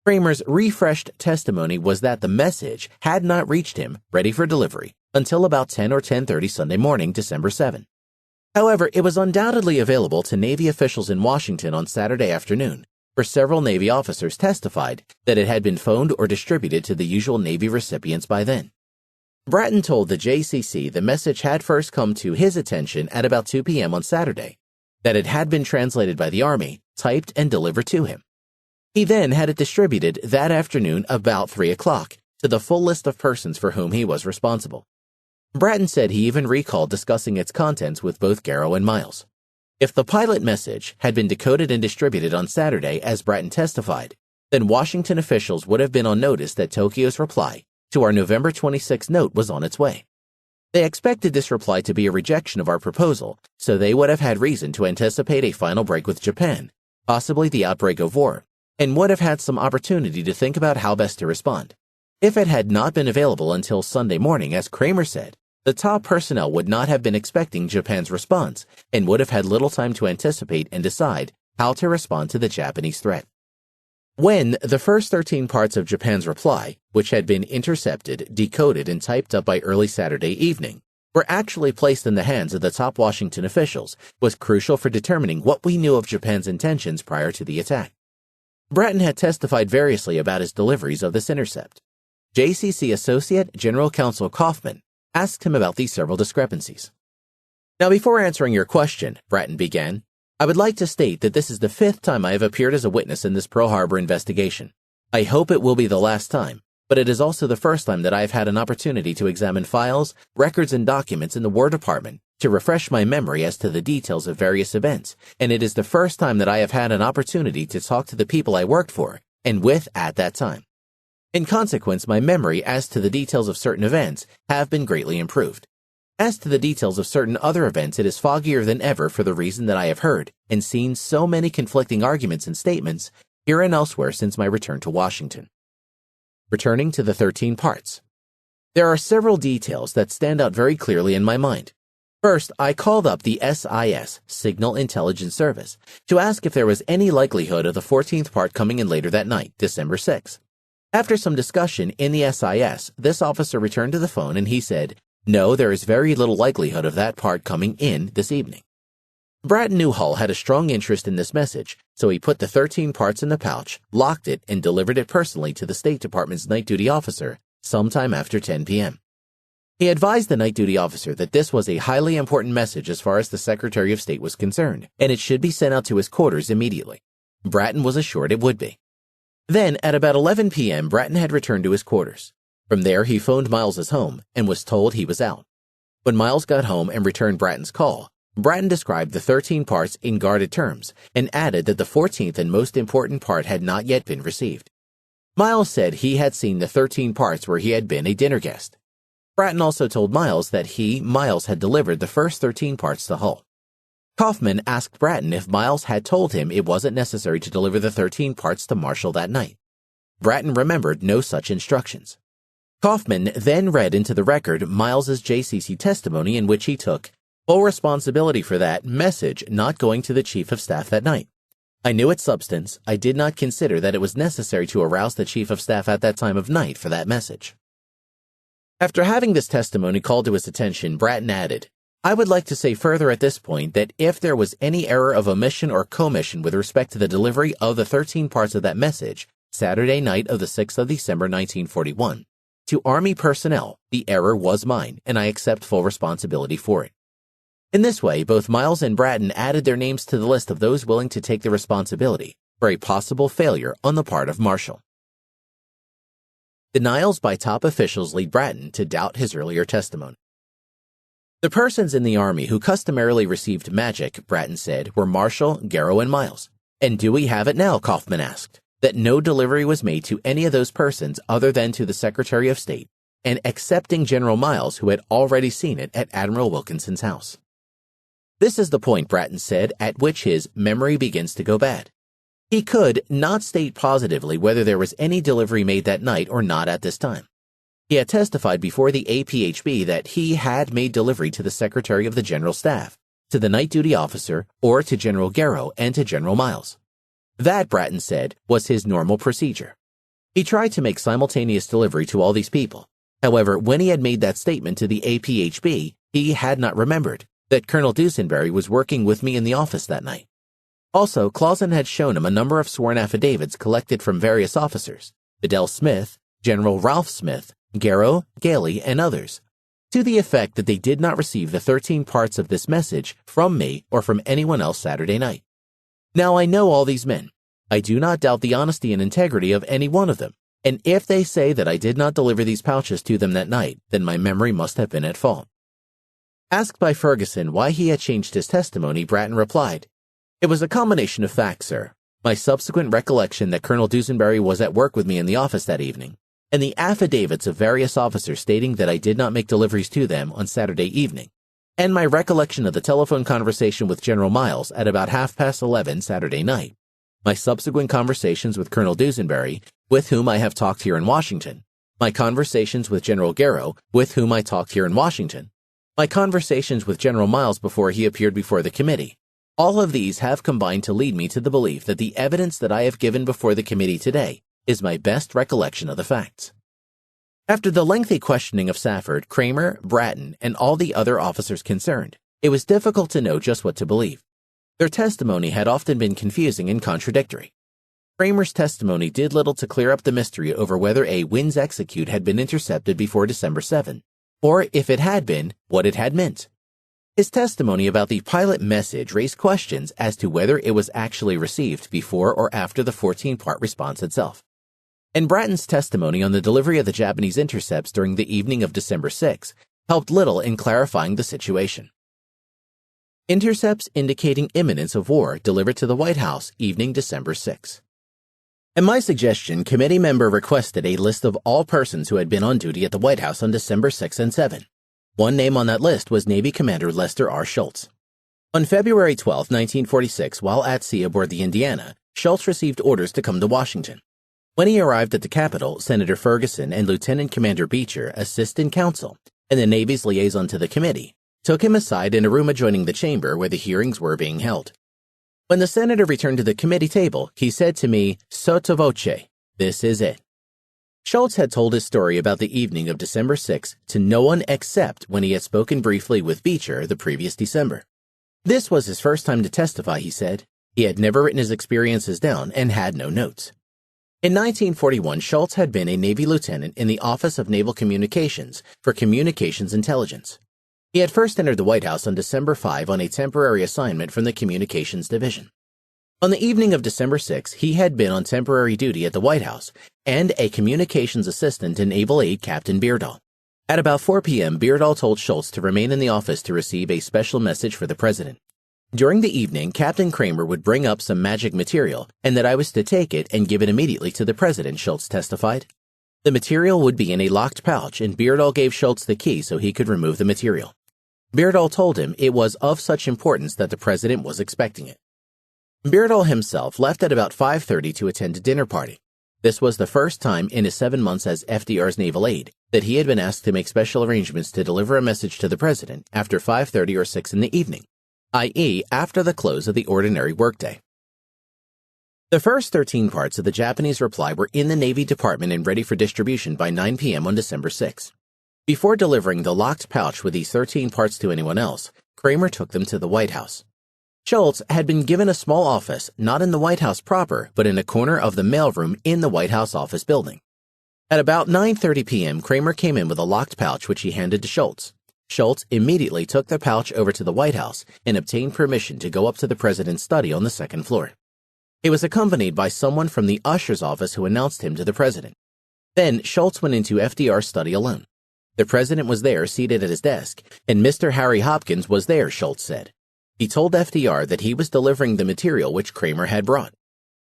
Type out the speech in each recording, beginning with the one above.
Kramer's refreshed testimony was that the message had not reached him, ready for delivery, until about 10 or 10:30 Sunday morning, December 7. However, it was undoubtedly available to Navy officials in Washington on Saturday afternoon, for several Navy officers testified that it had been phoned or distributed to the usual Navy recipients by then. Bratton told the JCC the message had first come to his attention at about 2 p.m. on Saturday, that it had been translated by the Army, typed, and delivered to him. He then had it distributed that afternoon about 3 o'clock to the full list of persons for whom he was responsible. Bratton said he even recalled discussing its contents with both Garrow and Miles. If the pilot message had been decoded and distributed on Saturday, as Bratton testified, then Washington officials would have been on notice that Tokyo's reply to our November 26 note was on its way. They expected this reply to be a rejection of our proposal, so they would have had reason to anticipate a final break with Japan, possibly the outbreak of war, and would have had some opportunity to think about how best to respond. If it had not been available until Sunday morning, as Kramer said, the top personnel would not have been expecting Japan's response and would have had little time to anticipate and decide how to respond to the Japanese threat. When the first 13 parts of Japan's reply, which had been intercepted, decoded, and typed up by early Saturday evening, were actually placed in the hands of the top Washington officials, was crucial for determining what we knew of Japan's intentions prior to the attack. Bratton had testified variously about his deliveries of this intercept. JCC Associate General Counsel Kaufman asked him about these several discrepancies. Now, before answering your question, Bratton began, I would like to state that this is the 5th time I have appeared as a witness in this Pearl Harbor investigation. I hope it will be the last time, but it is also the first time that I have had an opportunity to examine files, records, and documents in the War Department to refresh my memory as to the details of various events, and it is the first time that I have had an opportunity to talk to the people I worked for and with at that time. In consequence, my memory as to the details of certain events have been greatly improved. As to the details of certain other events, it is foggier than ever for the reason that I have heard and seen so many conflicting arguments and statements here and elsewhere since my return to Washington. Returning to the 13 parts. There are several details that stand out very clearly in my mind. First, I called up the SIS, Signal Intelligence Service, to ask if there was any likelihood of the 14th part coming in later that night, December 6th. After some discussion in the SIS, this officer returned to the phone and he said, no, there is very little likelihood of that part coming in this evening. Bratton knew Hull had a strong interest in this message, so he put the 13 parts in the pouch, locked it, and delivered it personally to the State Department's night duty officer sometime after 10 p.m. He advised the night duty officer that this was a highly important message as far as the Secretary of State was concerned, and it should be sent out to his quarters immediately. Bratton was assured it would be. Then, at about 11 p.m., Bratton had returned to his quarters. From there, he phoned Miles's home and was told he was out. When Miles got home and returned Bratton's call, Bratton described the 13 parts in guarded terms and added that the 14th and most important part had not yet been received. Miles said he had seen the 13 parts where he had been a dinner guest. Bratton also told Miles that Miles, had delivered the first 13 parts to Hull. Kaufman asked Bratton if Miles had told him it wasn't necessary to deliver the 13 parts to Marshall that night. Bratton remembered no such instructions. Kaufman then read into the record Miles's JCC testimony in which he took full responsibility for that message not going to the Chief of Staff that night. I knew its substance. I did not consider that it was necessary to arouse the Chief of Staff at that time of night for that message. After having this testimony called to his attention, Bratton added, I would like to say further at this point that if there was any error of omission or commission with respect to the delivery of the 13 parts of that message, Saturday night of the 6th of December 1941, to Army personnel, the error was mine, and I accept full responsibility for it. In this way, both Miles and Bratton added their names to the list of those willing to take the responsibility for a possible failure on the part of Marshall. Denials by top officials lead Bratton to doubt his earlier testimony. The persons in the Army who customarily received magic, Bratton said, were Marshall, Garrow, and Miles. And do we have it now, Kaufman asked, that no delivery was made to any of those persons other than to the Secretary of State, and excepting General Miles, who had already seen it at Admiral Wilkinson's house. This is the point, Bratton said, at which his memory begins to go bad. He could not state positively whether there was any delivery made that night or not at this time. He had testified before the APHB that he had made delivery to the Secretary of the General Staff, to the night duty officer, or to General Garrow and to General Miles. That, Bratton said, was his normal procedure. He tried to make simultaneous delivery to all these people. However, when he had made that statement to the APHB, he had not remembered that Colonel Dusenberry was working with me in the office that night. Also, Clausen had shown him a number of sworn affidavits collected from various officers, Fidel Smith, General Ralph Smith, Garrow, Gailey, and others, to the effect that they did not receive the 13 parts of this message from me or from anyone else Saturday night. Now I know all these men. I do not doubt the honesty and integrity of any one of them, and if they say that I did not deliver these pouches to them that night, then my memory must have been at fault. Asked by Ferguson why he had changed his testimony, Bratton replied, "It was a combination of facts, sir. My subsequent recollection that Colonel Dusenberry was at work with me in the office that evening, and the affidavits of various officers stating that I did not make deliveries to them on Saturday evening, and my recollection of the telephone conversation with General Miles at about 11:30 Saturday night, my subsequent conversations with Colonel Dusenberry, with whom I have talked here in Washington, my conversations with General Garrow, with whom I talked here in Washington, my conversations with General Miles before he appeared before the committee. All of these have combined to lead me to the belief that the evidence that I have given before the committee today is my best recollection of the facts." After the lengthy questioning of Safford, Kramer, Bratton, and all the other officers concerned, it was difficult to know just what to believe. Their testimony had often been confusing and contradictory. Kramer's testimony did little to clear up the mystery over whether a Winds execute had been intercepted before December 7, or if it had been, what it had meant. His testimony about the pilot message raised questions as to whether it was actually received before or after the 14-part response itself. And Bratton's testimony on the delivery of the Japanese intercepts during the evening of December 6 helped little in clarifying the situation. Intercepts indicating imminence of war delivered to the White House evening December 6. At my suggestion, committee member requested a list of all persons who had been on duty at the White House on December 6 and 7. One name on that list was Navy Commander Lester R. Schultz. On February 12, 1946, while at sea aboard the Indiana, Schultz received orders to come to Washington. When he arrived at the Capitol, Senator Ferguson and Lieutenant Commander Beecher, assistant counsel, and the Navy's liaison to the committee, took him aside in a room adjoining the chamber where the hearings were being held. When the senator returned to the committee table, he said to me, sotto voce, "This is it." Schultz had told his story about the evening of December 6 to no one except when he had spoken briefly with Beecher the previous December. This was his first time to testify, he said. He had never written his experiences down and had no notes. In 1941, Schultz had been a Navy lieutenant in the Office of Naval Communications for Communications Intelligence. He had first entered the White House on December 5 on a temporary assignment from the Communications Division. On the evening of December 6, he had been on temporary duty at the White House and a communications assistant in Naval Aide Captain Beardall. At about 4 p.m., Beardall told Schultz to remain in the office to receive a special message for the president. During the evening, Captain Kramer would bring up some magic material and that I was to take it and give it immediately to the president, Schultz testified. The material would be in a locked pouch and Beardall gave Schultz the key so he could remove the material. Beardall told him it was of such importance that the president was expecting it. Beardall himself left at about 5:30 to attend a dinner party. This was the first time in his 7 months as FDR's naval aide that he had been asked to make special arrangements to deliver a message to the president after 5:30 or 6 in the evening, i.e. after the close of the ordinary workday. The first 13 parts of the Japanese reply were in the Navy Department and ready for distribution by 9 p.m. on December 6. Before delivering the locked pouch with these 13 parts to anyone else, Kramer took them to the White House. Schultz had been given a small office, not in the White House proper, but in a corner of the mailroom in the White House office building. At about 9:30 p.m., Kramer came in with a locked pouch which he handed to Schultz. Schultz immediately took the pouch over to the White House and obtained permission to go up to the president's study on the second floor. He was accompanied by someone from the usher's office who announced him to the president. Then Schultz went into FDR's study alone. The president was there seated at his desk, and Mr. Harry Hopkins was there, Schultz said. He told FDR that he was delivering the material which Kramer had brought.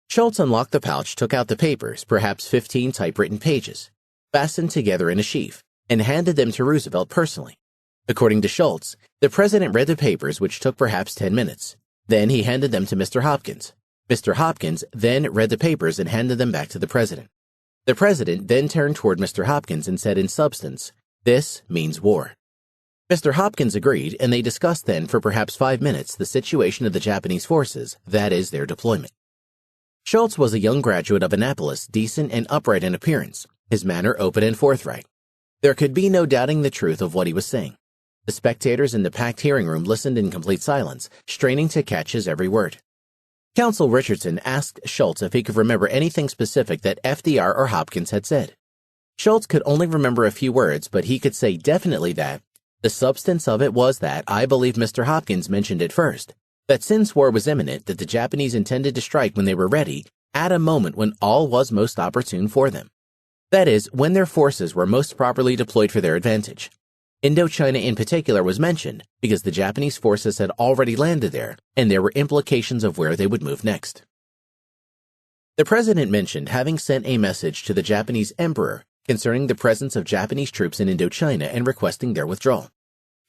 Schultz unlocked the pouch, took out the papers, perhaps 15 typewritten pages, fastened together in a sheaf, and handed them to Roosevelt personally. According to Schultz, the president read the papers, which took perhaps 10 minutes. Then he handed them to Mr. Hopkins. Mr. Hopkins then read the papers and handed them back to the president. The president then turned toward Mr. Hopkins and said in substance, "This means war." Mr. Hopkins agreed, and they discussed then for perhaps 5 minutes the situation of the Japanese forces, that is, their deployment. Schultz was a young graduate of Annapolis, decent and upright in appearance, his manner open and forthright. There could be no doubting the truth of what he was saying. The spectators in the packed hearing room listened in complete silence, straining to catch his every word. Counsel Richardson asked Schultz if he could remember anything specific that FDR or Hopkins had said. Schultz could only remember a few words, but he could say definitely that the substance of it was that I believe Mr. Hopkins mentioned it first, that since war was imminent, that the Japanese intended to strike when they were ready, at a moment when all was most opportune for them. That is, when their forces were most properly deployed for their advantage. Indochina in particular was mentioned because the Japanese forces had already landed there, and there were implications of where they would move next. The president mentioned having sent a message to the Japanese emperor concerning the presence of Japanese troops in Indochina and requesting their withdrawal.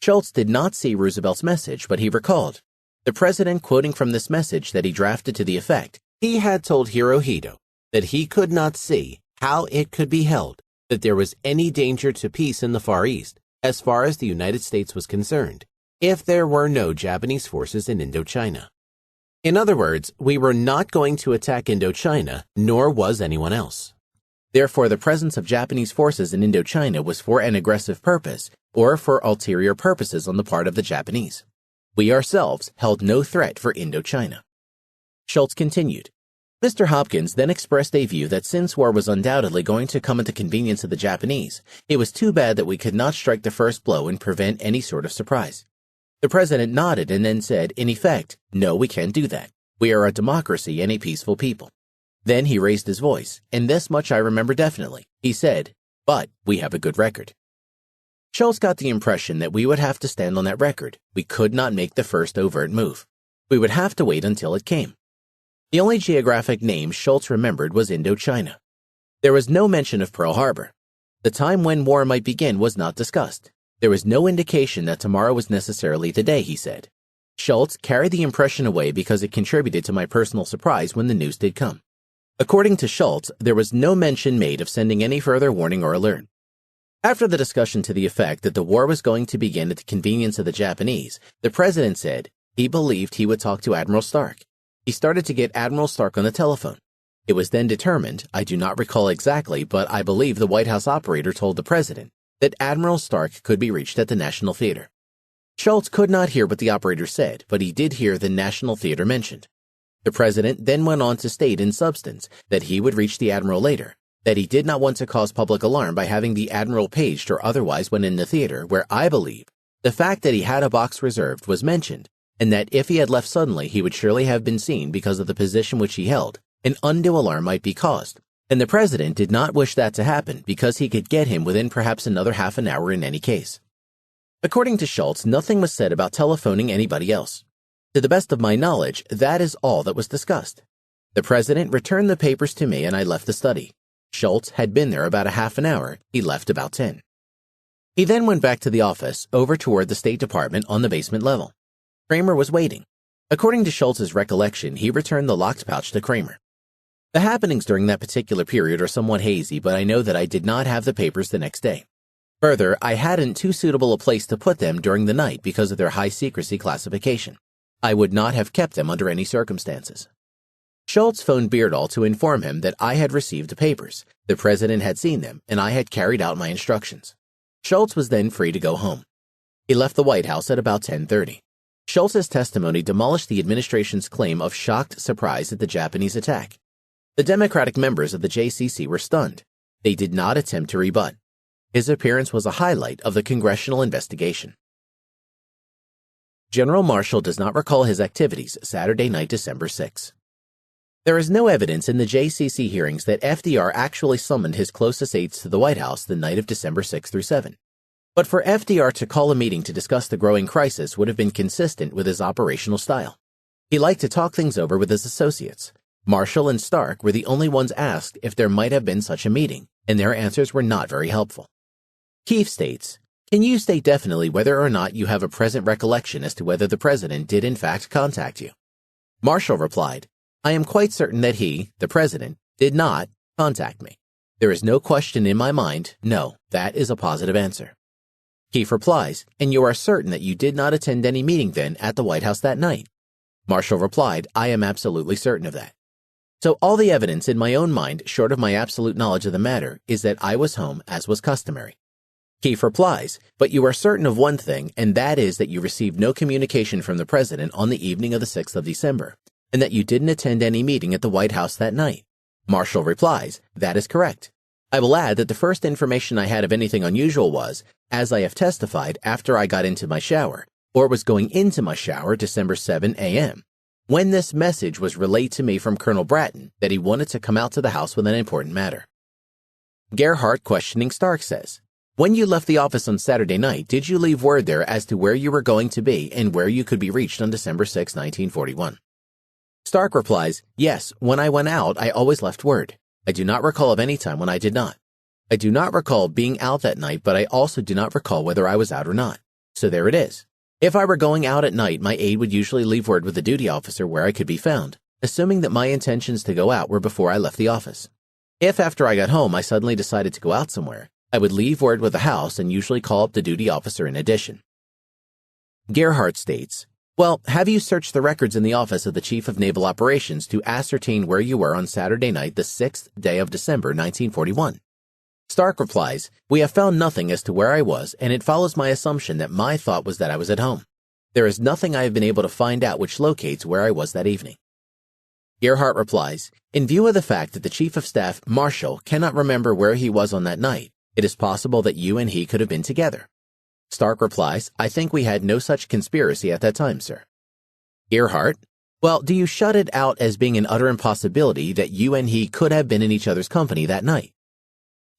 Schultz did not see Roosevelt's message, but he recalled the president quoting from this message that he drafted to the effect he had told Hirohito that he could not see how it could be held that there was any danger to peace in the Far East as far as the United States was concerned if there were no Japanese forces in Indochina. In other words, we were not going to attack Indochina, nor was anyone else. Therefore, the presence of Japanese forces in Indochina was for an aggressive purpose or for ulterior purposes on the part of the Japanese. We ourselves held no threat for Indochina. Schultz continued. Mr. Hopkins then expressed a view that since war was undoubtedly going to come at the convenience of the Japanese, it was too bad that we could not strike the first blow and prevent any sort of surprise. The president nodded and then said, in effect, no, we can't do that. We are a democracy and a peaceful people. Then he raised his voice, and this much I remember definitely. He said, but we have a good record. Schultz got the impression that we would have to stand on that record. We could not make the first overt move. We would have to wait until it came. The only geographic name Schultz remembered was Indochina. There was no mention of Pearl Harbor. The time when war might begin was not discussed. There was no indication that tomorrow was necessarily the day, he said. Schultz carried the impression away because it contributed to my personal surprise when the news did come. According to Schultz, there was no mention made of sending any further warning or alert. After the discussion to the effect that the war was going to begin at the convenience of the Japanese, the president said he believed he would talk to Admiral Stark. He started to get Admiral Stark on the telephone. It was then determined, I do not recall exactly, but I believe the White House operator told the president that Admiral Stark could be reached at the National Theater. Schultz could not hear what the operator said, but he did hear the National Theater mentioned. The president then went on to state in substance that he would reach the admiral later, that he did not want to cause public alarm by having the admiral paged or otherwise when in the theater, where I believe the fact that he had a box reserved was mentioned, and that if he had left suddenly he would surely have been seen because of the position which he held. An undue alarm might be caused, and the president did not wish that to happen because he could get him within perhaps another half an hour in any case. According to Schultz, nothing was said about telephoning anybody else. To the best of my knowledge, that is all that was discussed. The president returned the papers to me and I left the study. Schultz had been there about a half an hour. He left about 10. He then went back to the office, over toward the State Department on the basement level. Kramer was waiting. According to Schultz's recollection, he returned the locked pouch to Kramer. The happenings during that particular period are somewhat hazy, but I know that I did not have the papers the next day. Further, I hadn't too suitable a place to put them during the night because of their high secrecy classification. I would not have kept them under any circumstances. Schultz phoned Beardall to inform him that I had received the papers, the president had seen them, and I had carried out my instructions. Schultz was then free to go home. He left the White House at about 10:30. Schultz's testimony demolished the administration's claim of shocked surprise at the Japanese attack. The Democratic members of the JCC were stunned. They did not attempt to rebut. His appearance was a highlight of the congressional investigation. General Marshall does not recall his activities Saturday night, December 6. There is no evidence in the JCC hearings that FDR actually summoned his closest aides to the White House the night of December 6 through 7. But for FDR to call a meeting to discuss the growing crisis would have been consistent with his operational style. He liked to talk things over with his associates. Marshall and Stark were the only ones asked if there might have been such a meeting, and their answers were not very helpful. Keefe states, "Can you state definitely whether or not you have a present recollection as to whether the president did in fact contact you?" Marshall replied, "I am quite certain that he, the president, did not contact me. There is no question in my mind. No, that is a positive answer." Keefe replies, "And you are certain that you did not attend any meeting then at the White House that night?" Marshall replied, "I am absolutely certain of that." So all the evidence in my own mind, short of my absolute knowledge of the matter, is that I was home as was customary. Keefe replies, but you are certain of one thing, and that is that you received no communication from the president on the evening of the 6th of December, and that you didn't attend any meeting at the White House that night. Marshall replies, that is correct. I will add that the first information I had of anything unusual was, as I have testified, after I got into my shower, or was going into my shower December 7 a.m., when this message was relayed to me from Colonel Bratton that he wanted to come out to the house with an important matter. Gerhardt, questioning Stark, says, when you left the office on Saturday night, did you leave word there as to where you were going to be and where you could be reached on December 6, 1941? Stark replies, yes, when I went out, I always left word. I do not recall of any time when I did not. I do not recall being out that night, but I also do not recall whether I was out or not. So there it is. If I were going out at night, my aide would usually leave word with the duty officer where I could be found, assuming that my intentions to go out were before I left the office. If after I got home I suddenly decided to go out somewhere, I would leave word with the house and usually call up the duty officer in addition. Gerhardt states, well, have you searched the records in the office of the Chief of Naval Operations to ascertain where you were on Saturday night, the 6th day of December, 1941? Stark replies, we have found nothing as to where I was, and it follows my assumption that my thought was that I was at home. There is nothing I have been able to find out which locates where I was that evening. Gerhardt replies, in view of the fact that the Chief of Staff, Marshall, cannot remember where he was on that night, it is possible that you and he could have been together. Stark replies, I think we had no such conspiracy at that time, sir. Gerhardt, well, do you shut it out as being an utter impossibility that you and he could have been in each other's company that night?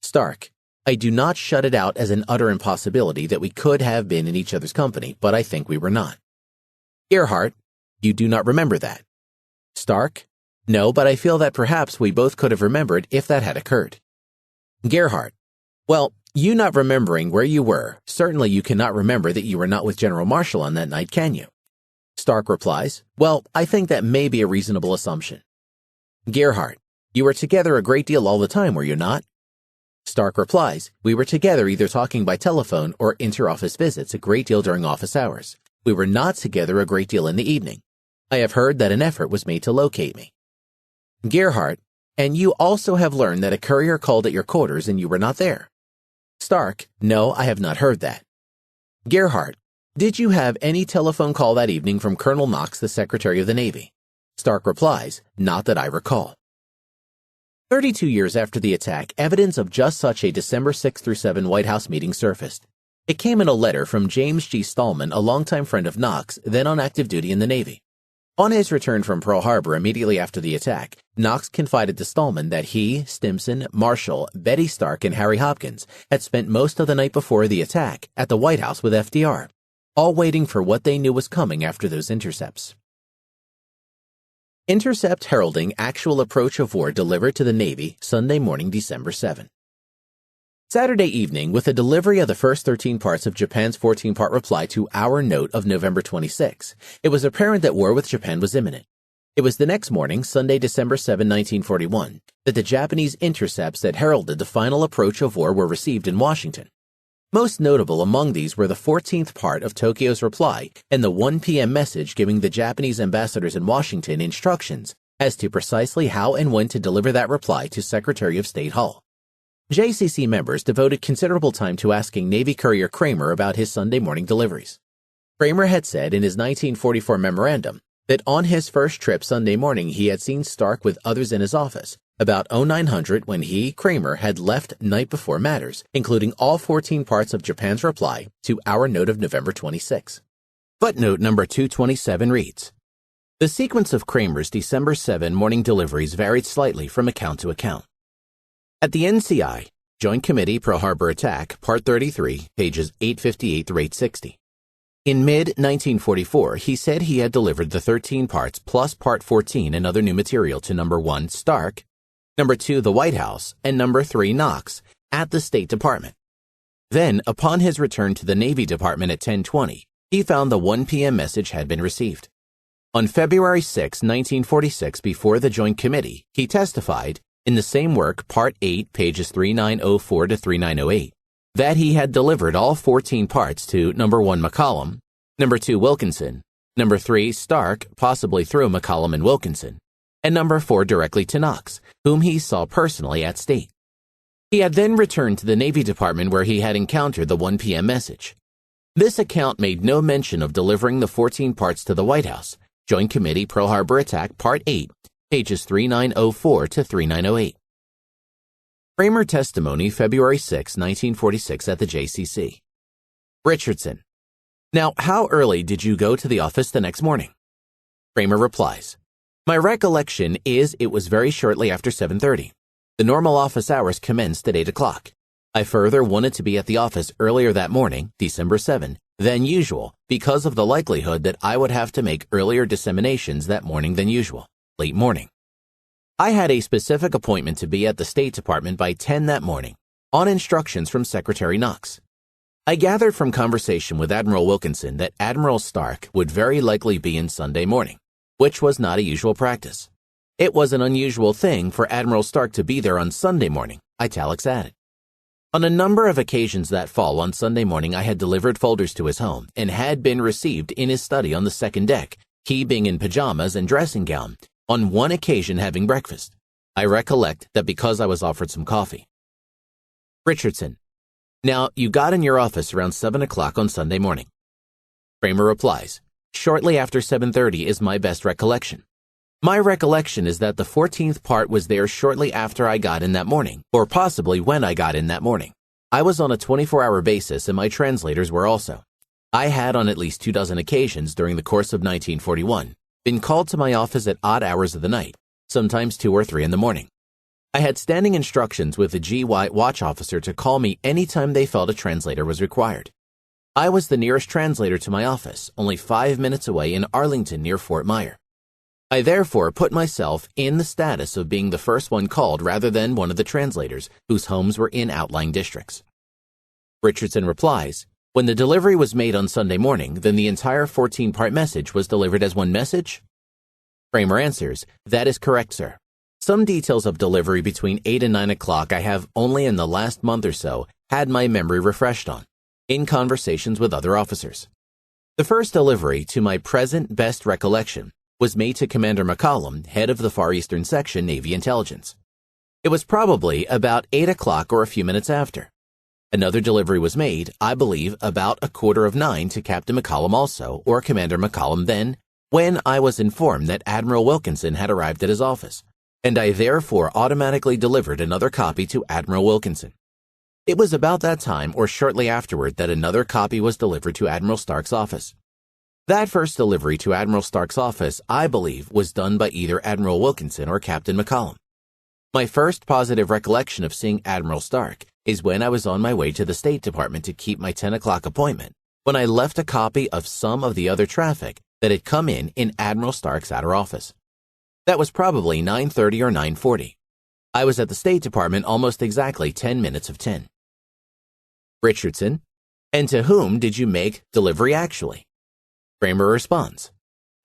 Stark, I do not shut it out as an utter impossibility that we could have been in each other's company, but I think we were not. Gerhardt, you do not remember that. Stark, no, but I feel that perhaps we both could have remembered if that had occurred. Gerhardt, well, you not remembering where you were, certainly you cannot remember that you were not with General Marshall on that night, can you? Stark replies, well, I think that may be a reasonable assumption. Gerhardt, you were together a great deal all the time, were you not? Stark replies, we were together either talking by telephone or inter-office visits a great deal during office hours. We were not together a great deal in the evening. I have heard that an effort was made to locate me. Gerhardt, and you also have learned that a courier called at your quarters and you were not there. Stark, no, I have not heard that. Gerhardt, did you have any telephone call that evening from Colonel Knox, the Secretary of the Navy? Stark replies, not that I recall. 32 years after the attack, evidence of just such a December 6-7 White House meeting surfaced. It came in a letter from James G. Stallman, a longtime friend of Knox, then on active duty in the Navy. On his return from Pearl Harbor immediately after the attack, Knox confided to Stallman that he, Stimson, Marshall, Betty Stark, and Harry Hopkins had spent most of the night before the attack at the White House with FDR, all waiting for what they knew was coming after those intercepts. Intercept heralding actual approach of war delivered to the Navy Sunday morning, December 7. Saturday evening, with the delivery of the first 13 parts of Japan's 14-part reply to our note of November 26, it was apparent that war with Japan was imminent. It was the next morning, Sunday, December 7, 1941, that the Japanese intercepts that heralded the final approach of war were received in Washington. Most notable among these were the 14th part of Tokyo's reply and the 1 p.m. message giving the Japanese ambassadors in Washington instructions as to precisely how and when to deliver that reply to Secretary of State Hull. JCC members devoted considerable time to asking Navy courier Kramer about his Sunday morning deliveries. Kramer had said in his 1944 memorandum that on his first trip Sunday morning he had seen Stark with others in his office about 0900 when he, Kramer, had left night before matters, including all 14 parts of Japan's reply to our note of November 26. Footnote number 227 reads, the sequence of Kramer's December 7 morning deliveries varied slightly from account to account. At the NCI, Joint Committee Pearl Harbor Attack, Part 33, pages 858 through 860. In mid-1944, he said he had delivered the 13 parts plus Part 14 and other new material to number 1, Stark, number 2, the White House, and number 3, Knox, at the State Department. Then, upon his return to the Navy Department at 10:20, he found the 1 p.m. message had been received. On February 6, 1946, before the Joint Committee, he testified, in the same work, Part 8, pages 3904 to 3908, that he had delivered all 14 parts to number 1, McCollum, number 2, Wilkinson, number 3, Stark, possibly through McCollum and Wilkinson, and number 4 directly to Knox, whom he saw personally at State. He had then returned to the Navy Department where he had encountered the 1 p.m. message. This account made no mention of delivering the 14 parts to the White House, Joint Committee Pearl Harbor Attack, Part 8, pages 3904 to 3908. Kramer testimony, February 6, 1946 at the JCC. Richardson: Now, how early did you go to the office the next morning? Kramer replies: My recollection is it was very shortly after 7:30. The normal office hours commenced at 8 o'clock. I further wanted to be at the office earlier that morning, December 7, than usual, because of the likelihood that I would have to make earlier disseminations that morning than usual, late morning. I had a specific appointment to be at the State Department by 10 that morning, on instructions from Secretary Knox. I gathered from conversation with Admiral Wilkinson that Admiral Stark would very likely be in Sunday morning, which was not a usual practice. It was an unusual thing for Admiral Stark to be there on Sunday morning, italics added. On a number of occasions that fall on Sunday morning, I had delivered folders to his home and had been received in his study on the second deck, he being in pajamas and dressing gown, on one occasion having breakfast. I recollect that because I was offered some coffee. Richardson: Now, you got in your office around 7 o'clock on Sunday morning. Kramer replies: Shortly after 7:30 is my best recollection. My recollection is that the 14th part was there shortly after I got in that morning, or possibly when I got in that morning. I was on a 24-hour basis and my translators were also. I had on at least 24 occasions during the course of 1941 been called to my office at odd hours of the night, sometimes 2 or 3 in the morning. I had standing instructions with the GY watch officer to call me anytime they felt a translator was required. I was the nearest translator to my office, only 5 minutes away in Arlington near Fort Myer. I therefore put myself in the status of being the first one called rather than one of the translators whose homes were in outlying districts. Richardson replies: When the delivery was made on Sunday morning, then the entire 14-part message was delivered as one message? Kramer answers: That is correct, sir. Some details of delivery between 8 and 9 o'clock I have only in the last month or so had my memory refreshed on, in conversations with other officers. The first delivery, to my present best recollection, was made to Commander McCollum, head of the Far Eastern Section, Navy Intelligence. It was probably about 8 o'clock or a few minutes after. Another delivery was made, I believe, about 8:45 to Captain McCollum also, or Commander McCollum then, when I was informed that Admiral Wilkinson had arrived at his office, and I therefore automatically delivered another copy to Admiral Wilkinson. It was about that time or shortly afterward that another copy was delivered to Admiral Stark's office. That first delivery to Admiral Stark's office, I believe, was done by either Admiral Wilkinson or Captain McCollum. My first positive recollection of seeing Admiral Stark is when I was on my way to the State Department to keep my 10 o'clock appointment, when I left a copy of some of the other traffic that had come in Admiral Stark's outer office. That was probably 9:30 or 9:40. I was at the State Department almost exactly 10 minutes of 10. Richardson: And to whom did you make delivery actually? Kramer responds: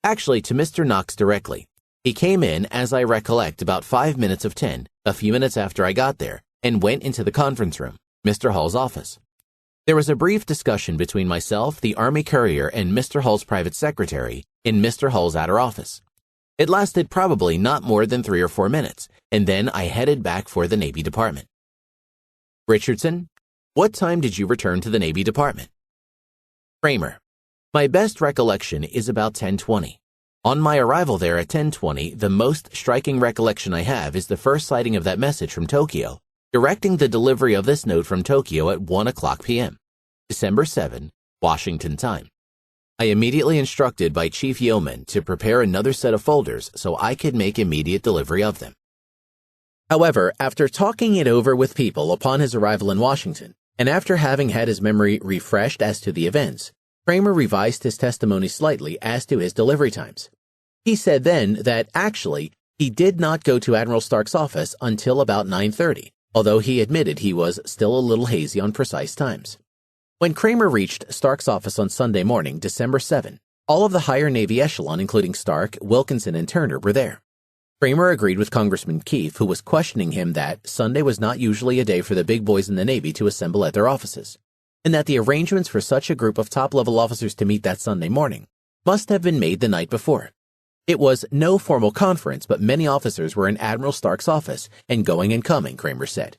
Actually to Mr. Knox directly. He came in, as I recollect, about 5 minutes of 10, a few minutes after I got there, and went into the conference room, Mr. Hall's office. There was a brief discussion between myself, the Army courier, and Mr. Hall's private secretary in Mr. Hall's outer office. It lasted probably not more than 3 or 4 minutes, and then I headed back for the Navy Department. Richardson: What time did you return to the Navy Department? Kramer: My best recollection is about 10:20. On my arrival there at 10:20, the most striking recollection I have is the first sighting of that message from Tokyo, directing the delivery of this note from Tokyo at 1 o'clock p.m., December 7, Washington time. I immediately instructed by Chief Yeoman to prepare another set of folders so I could make immediate delivery of them. However, after talking it over with people upon his arrival in Washington, and after having had his memory refreshed as to the events, Kramer revised his testimony slightly as to his delivery times. He said then that, actually, he did not go to Admiral Stark's office until about 9:30, although he admitted he was still a little hazy on precise times. When Kramer reached Stark's office on Sunday morning, December 7, all of the higher Navy echelon, including Stark, Wilkinson, and Turner, were there. Kramer agreed with Congressman Keefe, who was questioning him, that Sunday was not usually a day for the big boys in the Navy to assemble at their offices, and that the arrangements for such a group of top-level officers to meet that Sunday morning must have been made the night before. It was no formal conference, but many officers were in Admiral Stark's office and going and coming, Kramer said.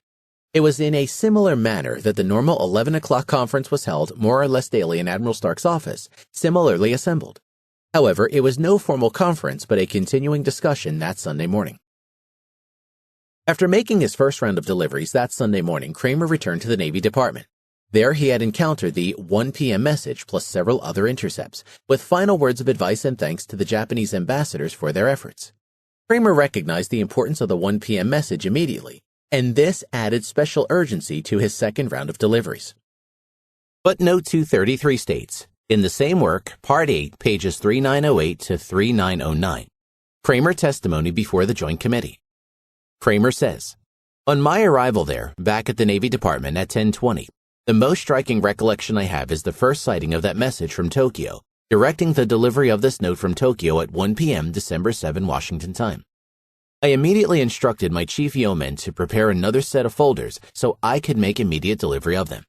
It was in a similar manner that the normal 11 o'clock conference was held more or less daily in Admiral Stark's office, similarly assembled. However, it was no formal conference, but a continuing discussion that Sunday morning. After making his first round of deliveries that Sunday morning, Kramer returned to the Navy Department. There he had encountered the 1 p.m. message plus several other intercepts, with final words of advice and thanks to the Japanese ambassadors for their efforts. Kramer recognized the importance of the 1 p.m. message immediately, and this added special urgency to his second round of deliveries. Footnote 233 states, in the same work, Part 8, pages 3908 to 3909, Kramer testimony before the Joint Committee. Kramer says, on my arrival there, back at the Navy Department at 10:20, the most striking recollection I have is the first sighting of that message from Tokyo, directing the delivery of this note from Tokyo at 1 p.m. December 7, Washington time. I immediately instructed my chief yeoman to prepare another set of folders so I could make immediate delivery of them.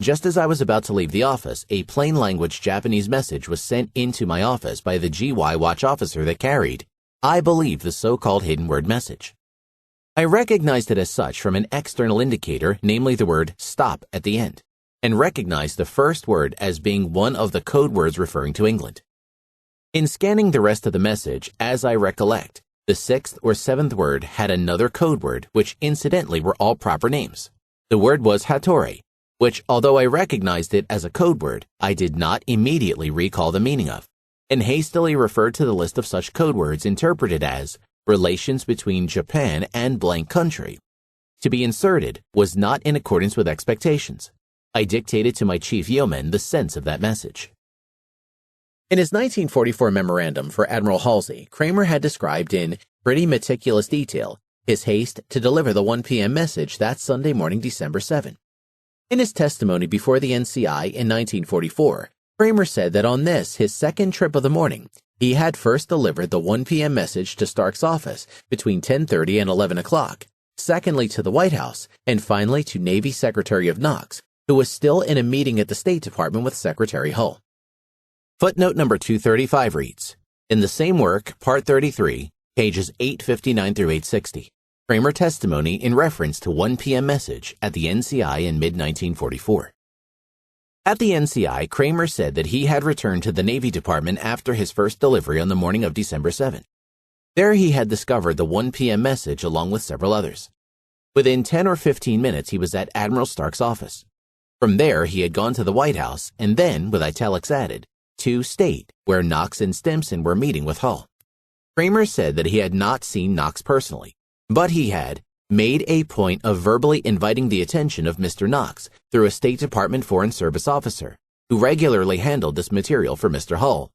Just as I was about to leave the office, a plain language Japanese message was sent into my office by the GY watch officer that carried, I believe, the so-called hidden word message. I recognized it as such from an external indicator, namely the word stop at the end, and recognized the first word as being one of the code words referring to England. In scanning the rest of the message, as I recollect, the sixth or seventh word had another code word, which incidentally were all proper names. The word was Hattori, which, although I recognized it as a code word, I did not immediately recall the meaning of, and hastily referred to the list of such code words interpreted as relations between Japan and blank country. To be inserted was not in accordance with expectations. I dictated to my chief yeoman the sense of that message. In his 1944 memorandum for Admiral Halsey, Kramer had described in pretty meticulous detail his haste to deliver the 1 p.m. message that Sunday morning, December 7. In his testimony before the NCI in 1944, Kramer said that on this, his second trip of the morning, he had first delivered the 1 p.m. message to Stark's office between 10:30 and 11 o'clock, secondly to the White House, and finally to Navy Secretary of Knox, who was still in a meeting at the State Department with Secretary Hull. Footnote number 235 reads, in the same work, Part 33, pages 859 through 860, Kramer testimony in reference to 1 p.m. message at the NCI in mid-1944. At the NCI, Kramer said that he had returned to the Navy Department after his first delivery on the morning of December 7. There he had discovered the 1 p.m. message along with several others. Within 10 or 15 minutes, he was at Admiral Stark's office. From there, he had gone to the White House and then, with italics added, to State, where Knox and Stimson were meeting with Hull. Kramer said that he had not seen Knox personally, but he had made a point of verbally inviting the attention of Mr. Knox through a State Department Foreign Service officer who regularly handled this material for Mr. Hull.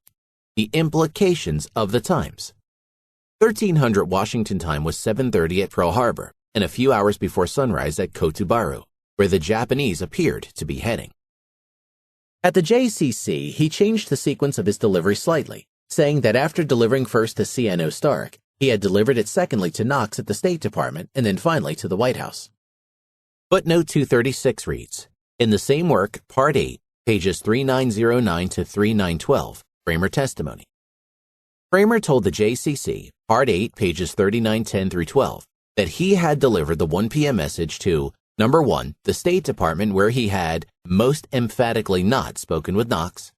The implications of the times. 1300 Washington time was 7:30 at Pearl Harbor and a few hours before sunrise at Kotubaru, where the Japanese appeared to be heading. At the JCC, he changed the sequence of his delivery slightly, saying that after delivering first to CNO Stark, he had delivered it secondly to Knox at the State Department and then finally to the White House. Footnote 236 reads, in the same work, Part 8, pages 3909 to 3912, Kramer testimony. Kramer told the JCC, Part 8, pages 3910 through 12, that he had delivered the 1 p.m. message to, number 1, the State Department where he had most emphatically not spoken with Knox,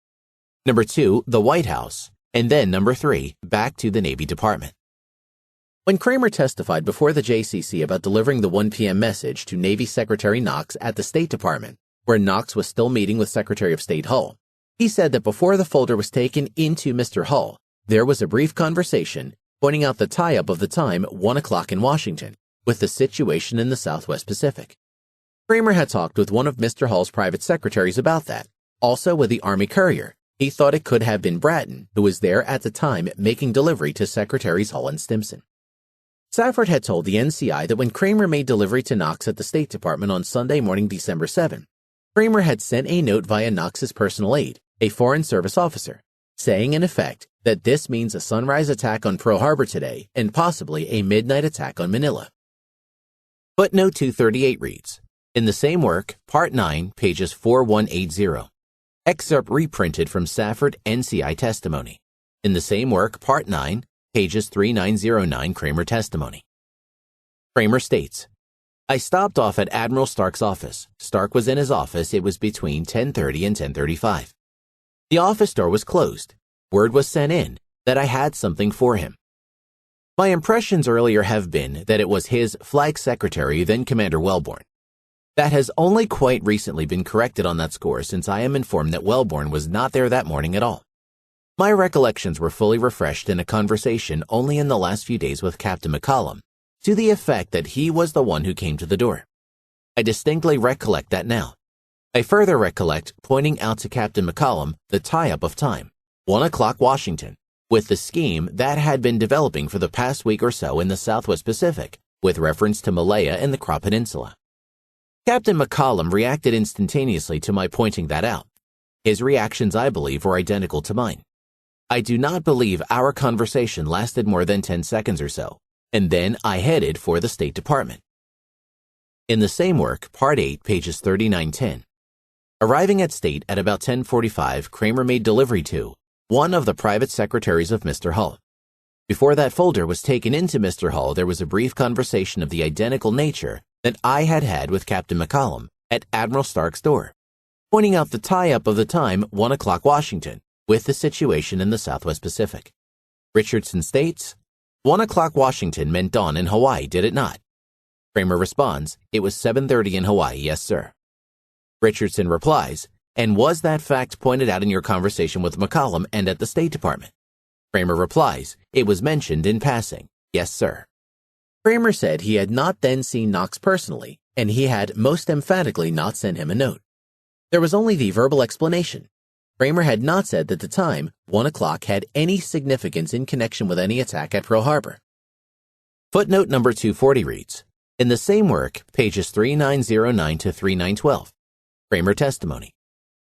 number 2, the White House, and then number 3, back to the Navy Department. When Kramer testified before the JCC about delivering the 1 p.m. message to Navy Secretary Knox at the State Department, where Knox was still meeting with Secretary of State Hull, he said that before the folder was taken into Mr. Hull, there was a brief conversation pointing out the tie-up of the time 1 o'clock in Washington with the situation in the Southwest Pacific. Kramer had talked with one of Mr. Hull's private secretaries about that, also with the Army courier. He thought it could have been Bratton, who was there at the time making delivery to Secretaries Hull and Stimson. Safford had told the NCI that when Kramer made delivery to Knox at the State Department on Sunday morning, December 7, Kramer had sent a note via Knox's personal aide, a Foreign Service officer, saying in effect that this means a sunrise attack on Pearl Harbor today and possibly a midnight attack on Manila. Footnote 238 reads, in the same work, Part 9, pages 4180, excerpt reprinted from Safford NCI testimony. In the same work, Part 9, pages 3909 Kramer testimony. Kramer states, I stopped off at Admiral Stark's office. Stark was in his office. It was between 10:30 and 10:35. The office door was closed. Word was sent in that I had something for him. My impressions earlier have been that it was his flag secretary, then Commander Wellborn. That has only quite recently been corrected on that score, since I am informed that Wellborn was not there that morning at all. My recollections were fully refreshed in a conversation only in the last few days with Captain McCollum, to the effect that he was the one who came to the door. I distinctly recollect that now. I further recollect pointing out to Captain McCollum the tie-up of time, 1 o'clock Washington, with the scheme that had been developing for the past week or so in the Southwest Pacific, with reference to Malaya and the Kra Peninsula. Captain McCollum reacted instantaneously to my pointing that out. His reactions, I believe, were identical to mine. I do not believe our conversation lasted more than 10 seconds or so, and then I headed for the State Department. In the same work, Part 8, pages 3910. Arriving at State at about 10:45, Kramer made delivery to one of the private secretaries of Mr. Hull. Before that folder was taken into Mr. Hull, there was a brief conversation of the identical nature that I had had with Captain McCollum at Admiral Stark's door, pointing out the tie-up of the time 1 o'clock Washington with the situation in the Southwest Pacific. Richardson states, 1 o'clock Washington meant dawn in Hawaii, did it not? Kramer responds, it was 7:30 in Hawaii, yes sir. Richardson replies, and was that fact pointed out in your conversation with McCollum and at the State Department? Kramer replies, it was mentioned in passing, yes sir. Kramer said he had not then seen Knox personally, and he had most emphatically not sent him a note. There was only the verbal explanation. Kramer had not said that the time, 1 o'clock, had any significance in connection with any attack at Pearl Harbor. Footnote number 240 reads, in the same work, pages 3909 to 3912, Kramer testimony.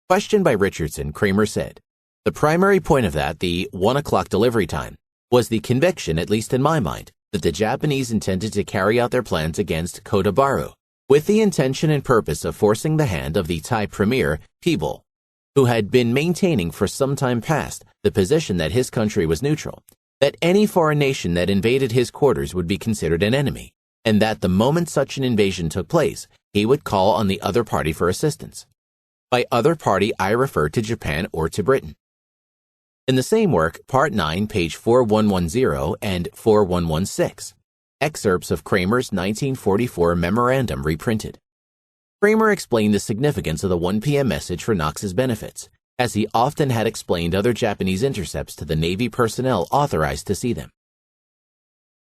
Questioned by Richardson, Kramer said, the primary point of that, the 1 o'clock delivery time, was the conviction, at least in my mind, that the Japanese intended to carry out their plans against Kodabaru, with the intention and purpose of forcing the hand of the Thai premier, Peeble, who had been maintaining for some time past the position that his country was neutral, that any foreign nation that invaded his quarters would be considered an enemy, and that the moment such an invasion took place, he would call on the other party for assistance. By other party, I refer to Japan or to Britain. In the same work, Part 9, page 4110 and 4116, excerpts of Kramer's 1944 memorandum reprinted. Kramer explained the significance of the 1 p.m. message for Knox's benefits, as he often had explained other Japanese intercepts to the Navy personnel authorized to see them.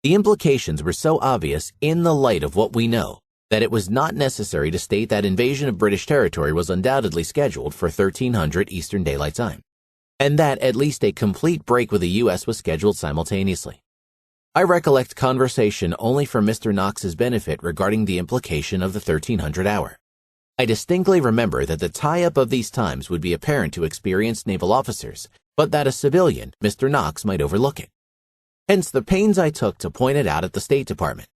The implications were so obvious in the light of what we know that it was not necessary to state that invasion of British territory was undoubtedly scheduled for 1300 Eastern Daylight Time, and that at least a complete break with the U.S. was scheduled simultaneously. I recollect conversation only for Mr. Knox's benefit regarding the implication of the 1300 hour. I distinctly remember that the tie-up of these times would be apparent to experienced naval officers, but that a civilian, Mr. Knox, might overlook it. Hence the pains I took to point it out at the State Department.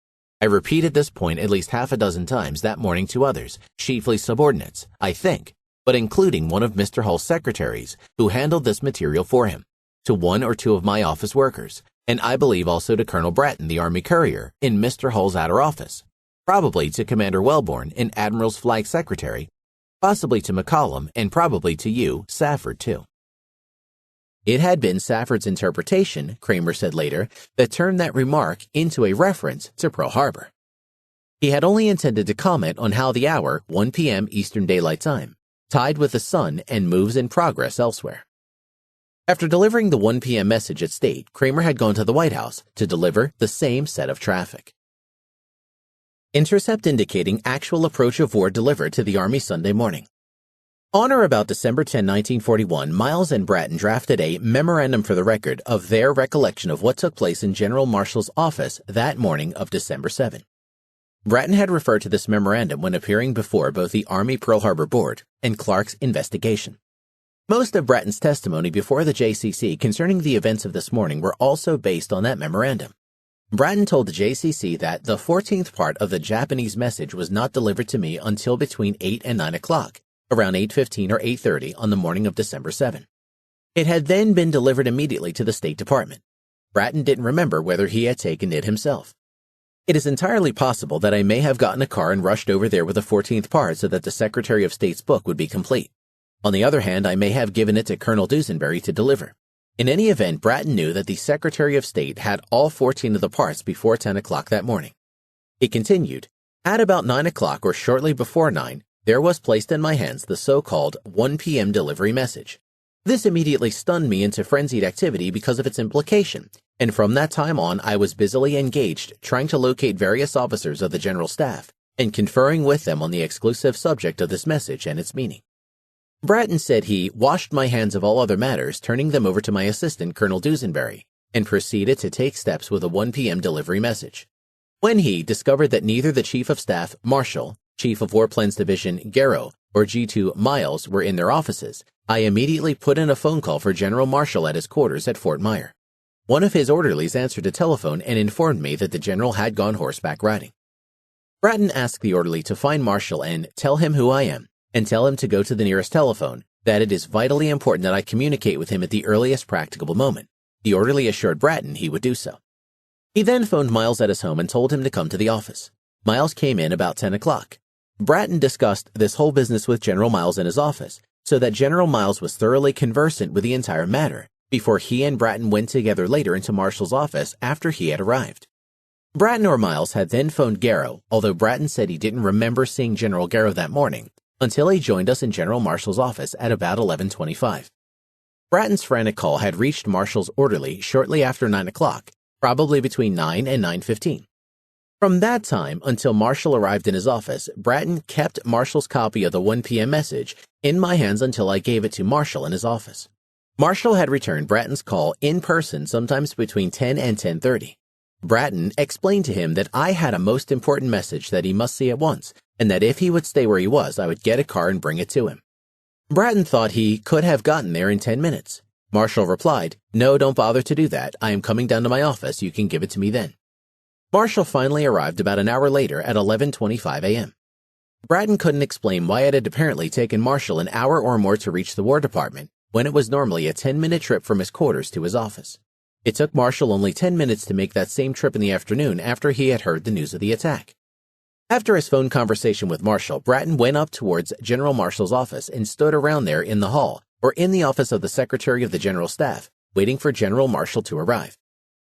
I repeated this point at least half a dozen times that morning to others, chiefly subordinates, I think, but including one of Mr. Hull's secretaries who handled this material for him, to 1 or 2 of my office workers, and I believe also to Colonel Bratton, the Army courier, in Mr. Hull's outer office, probably to Commander Wellborn, an Admiral's flag secretary, possibly to McCollum, and probably to you, Safford, too. It had been Safford's interpretation, Kramer said later, that turned that remark into a reference to Pearl Harbor. He had only intended to comment on how the hour, 1 p.m. Eastern Daylight Time, tied with the sun and moves in progress elsewhere. After delivering the 1 p.m. message at State, Kramer had gone to the White House to deliver the same set of traffic. Intercept indicating actual approach of war delivered to the Army Sunday morning. On or about December 10, 1941, Miles and Bratton drafted a memorandum for the record of their recollection of what took place in General Marshall's office that morning of December 7. Bratton had referred to this memorandum when appearing before both the Army Pearl Harbor Board and Clark's investigation. Most of Bratton's testimony before the JCC concerning the events of this morning were also based on that memorandum. Bratton told the JCC that the 14th part of the Japanese message was not delivered to me until between 8 and 9 o'clock, around 8:15 or 8:30 on the morning of December 7. It had then been delivered immediately to the State Department. Bratton didn't remember whether he had taken it himself. It is entirely possible that I may have gotten a car and rushed over there with the 14th part so that the Secretary of State's book would be complete. On the other hand, I may have given it to Colonel Dusenberry to deliver. In any event, Bratton knew that the Secretary of State had all 14 of the parts before 10 o'clock that morning. He continued, "At about 9 o'clock or shortly before 9, there was placed in my hands the so-called 1 p.m. delivery message. This immediately stunned me into frenzied activity because of its implication, and from that time on I was busily engaged trying to locate various officers of the General Staff and conferring with them on the exclusive subject of this message and its meaning." Bratton said he washed my hands of all other matters, turning them over to my assistant, Colonel Dusenberry, and proceeded to take steps with a 1 p.m. delivery message. When he discovered that neither the Chief of Staff, Marshall, Chief of Warplanes Division, Garrow, or G2, Miles were in their offices, I immediately put in a phone call for General Marshall at his quarters at Fort Myer. One of his orderlies answered a telephone and informed me that the general had gone horseback riding. Bratton asked the orderly to find Marshall and tell him who I am, and tell him to go to the nearest telephone, that it is vitally important that I communicate with him at the earliest practicable moment. The orderly assured Bratton he would do so. He then phoned Miles at his home and told him to come to the office. Miles came in about 10 o'clock. Bratton discussed this whole business with General Miles in his office, so that General Miles was thoroughly conversant with the entire matter before he and Bratton went together later into Marshall's office after he had arrived. Bratton or Miles had then phoned Garrow, although Bratton said he didn't remember seeing General Garrow that morning, until he joined us in General Marshall's office at about 11:25. Bratton's frantic call had reached Marshall's orderly shortly after 9 o'clock, probably between 9 and 9:15. From that time until Marshall arrived in his office, Bratton kept Marshall's copy of the 1 p.m. message in my hands until I gave it to Marshall in his office. Marshall had returned Bratton's call in person sometimes between 10 and 10:30. Bratton explained to him that I had a most important message that he must see at once, and that if he would stay where he was, I would get a car and bring it to him. Bratton thought he could have gotten there in 10 minutes. Marshall replied, "No, don't bother to do that. I am coming down to my office. You can give it to me then." Marshall finally arrived about an hour later at 11:25 a.m. Bratton couldn't explain why it had apparently taken Marshall an hour or more to reach the War Department when it was normally a 10-minute trip from his quarters to his office. It took Marshall only 10 minutes to make that same trip in the afternoon after he had heard the news of the attack. After his phone conversation with Marshall, Bratton went up towards General Marshall's office and stood around there in the hall or in the office of the Secretary of the General Staff, waiting for General Marshall to arrive.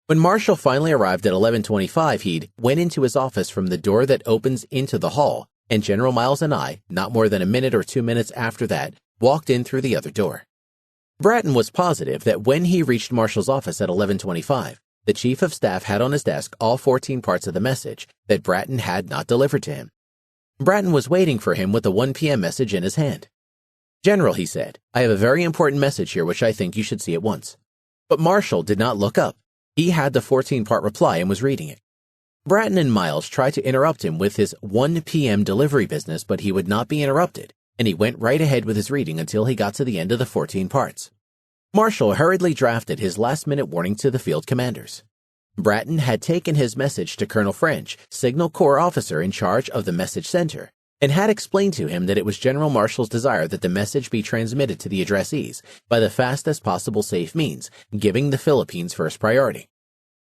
When Marshall finally arrived at 11:25, he went into his office from the door that opens into the hall, and General Miles and I, not more than a minute or 2 minutes after that, walked in through the other door. Bratton was positive that when he reached Marshall's office at 11:25, the Chief of Staff had on his desk all 14 parts of the message that Bratton had not delivered to him. Bratton was waiting for him with the 1 p.m. message in his hand. "General," he said, "I have a very important message here which I think you should see at once." But Marshall did not look up. He had the 14-part reply and was reading it. Bratton and Miles tried to interrupt him with his 1 p.m. delivery business, but he would not be interrupted, and he went right ahead with his reading until he got to the end of the 14 parts. Marshall hurriedly drafted his last-minute warning to the field commanders. Bratton had taken his message to Colonel French, Signal Corps officer in charge of the message center, and had explained to him that it was General Marshall's desire that the message be transmitted to the addressees by the fastest possible safe means, giving the Philippines first priority.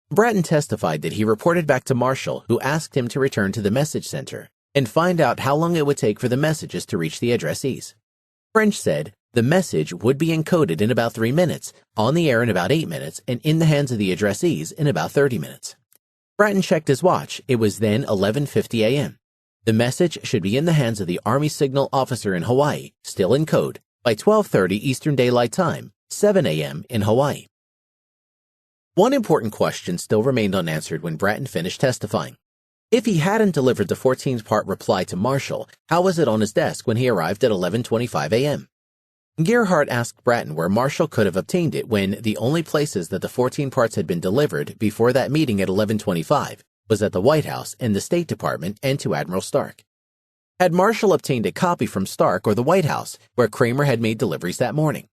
Bratton testified that he reported back to Marshall, who asked him to return to the message center and find out how long it would take for the messages to reach the addressees. French said the message would be encoded in about 3 minutes, on the air in about 8 minutes, and in the hands of the addressees in about 30 minutes. Bratton checked his watch. It was then 11:50 a.m. The message should be in the hands of the Army Signal Officer in Hawaii, still in code, by 12:30 Eastern Daylight Time, 7 a.m. in Hawaii. One important question still remained unanswered when Bratton finished testifying. If he hadn't delivered the 14-part reply to Marshall, how was it on his desk when he arrived at 11:25 a.m.? Gerhardt asked Bratton where Marshall could have obtained it when the only places that the 14 parts had been delivered before that meeting at 11:25 was at the White House and the State Department and to Admiral Stark. Had Marshall obtained a copy from Stark or the White House, where Kramer had made deliveries that morning?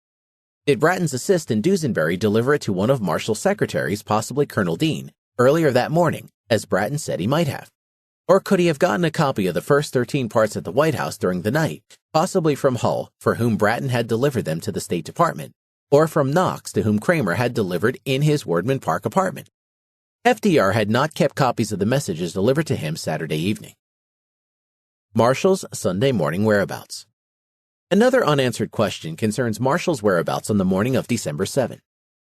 Did Bratton's assistant Dusenberry deliver it to one of Marshall's secretaries, possibly Colonel Dean, earlier that morning, as Bratton said he might have? Or could he have gotten a copy of the first 13 parts at the White House during the night, possibly from Hull, for whom Bratton had delivered them to the State Department, or from Knox, to whom Kramer had delivered in his Wardman Park apartment. FDR had not kept copies of the messages delivered to him Saturday evening. Marshall's Sunday morning whereabouts. Another unanswered question concerns Marshall's whereabouts on the morning of December 7.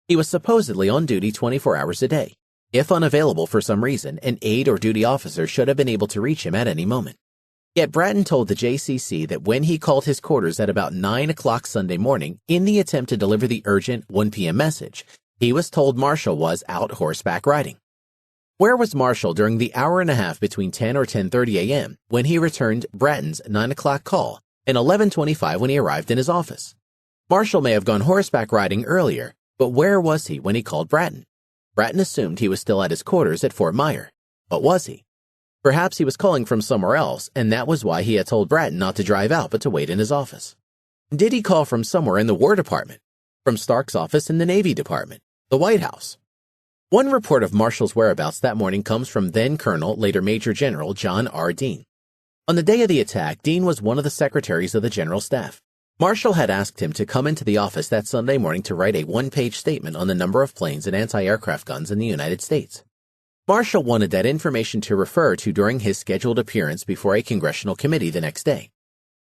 He was supposedly on duty 24 hours a day. If unavailable for some reason, an aide or duty officer should have been able to reach him at any moment. Yet Bratton told the JCC that when he called his quarters at about 9 o'clock Sunday morning in the attempt to deliver the urgent 1 p.m. message, he was told Marshall was out horseback riding. Where was Marshall during the hour and a half between 10 or 10:30 a.m. when he returned Bratton's 9 o'clock call and 11:25 when he arrived in his office? Marshall may have gone horseback riding earlier, but where was he when he called Bratton? Bratton assumed he was still at his quarters at Fort Myer. But was he? Perhaps he was calling from somewhere else, and that was why he had told Bratton not to drive out but to wait in his office. Did he call from somewhere in the War Department? From Stark's office in the Navy Department? The White House? One report of Marshall's whereabouts that morning comes from then-Colonel, later Major General John R. Dean. On the day of the attack, Dean was one of the secretaries of the General Staff. Marshall had asked him to come into the office that Sunday morning to write a one-page statement on the number of planes and anti-aircraft guns in the United States. Marshall wanted that information to refer to during his scheduled appearance before a congressional committee the next day.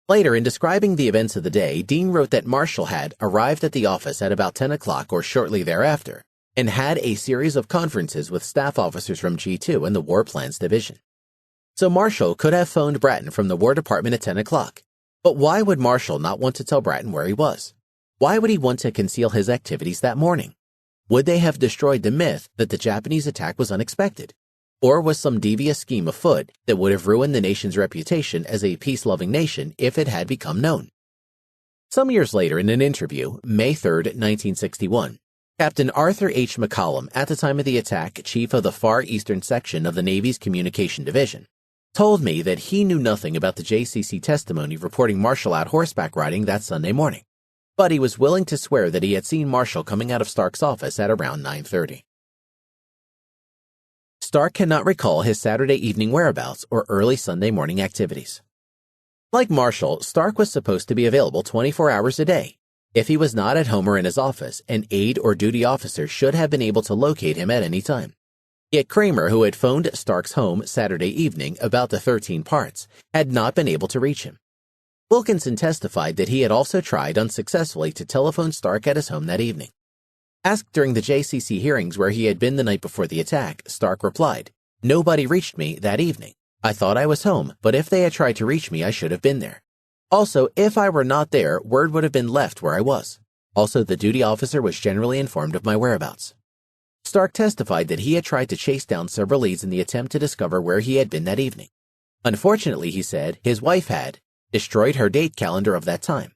Later, in describing the events of the day, Dean wrote that Marshall had arrived at the office at about 10 o'clock or shortly thereafter and had a series of conferences with staff officers from G2 and the War Plans Division. So Marshall could have phoned Bratton from the War Department at 10 o'clock. But why would Marshall not want to tell Bratton where he was? Why would he want to conceal his activities that morning? Would they have destroyed the myth that the Japanese attack was unexpected? Or was some devious scheme afoot that would have ruined the nation's reputation as a peace-loving nation if it had become known? Some years later, in an interview, May 3, 1961, Captain Arthur H. McCollum, at the time of the attack chief of the Far Eastern Section of the Navy's Communication Division, told me that he knew nothing about the JCC testimony reporting Marshall out horseback riding that Sunday morning, but he was willing to swear that he had seen Marshall coming out of Stark's office at around 9:30. Stark cannot recall his Saturday evening whereabouts or early Sunday morning activities. Like Marshall, Stark was supposed to be available 24 hours a day. If he was not at home or in his office, an aide or duty officer should have been able to locate him at any time. Yet Kramer, who had phoned Stark's home Saturday evening about the 13 parts, had not been able to reach him. Wilkinson testified that he had also tried unsuccessfully to telephone Stark at his home that evening. Asked during the JCC hearings where he had been the night before the attack, Stark replied, "Nobody reached me that evening. I thought I was home, but if they had tried to reach me, I should have been there. Also, if I were not there, word would have been left where I was. Also, the duty officer was generally informed of my whereabouts." Stark testified that he had tried to chase down several leads in the attempt to discover where he had been that evening. Unfortunately, he said, his wife had destroyed her date calendar of that time.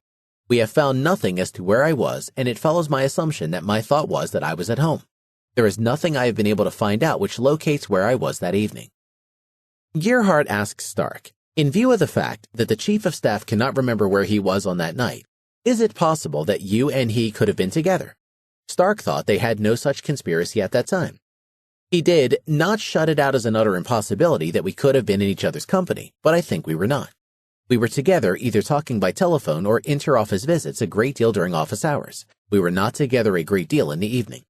"We have found nothing as to where I was, and it follows my assumption that my thought was that I was at home. There is nothing I have been able to find out which locates where I was that evening." Gearhart asks Stark, in view of the fact that the Chief of Staff cannot remember where he was on that night, is it possible that you and he could have been together? Stark thought they had no such conspiracy at that time. He did not shut it out as an utter impossibility that we could have been in each other's company, but I think we were not. We were together either talking by telephone or inter-office visits a great deal during office hours. We were not together a great deal in the evening.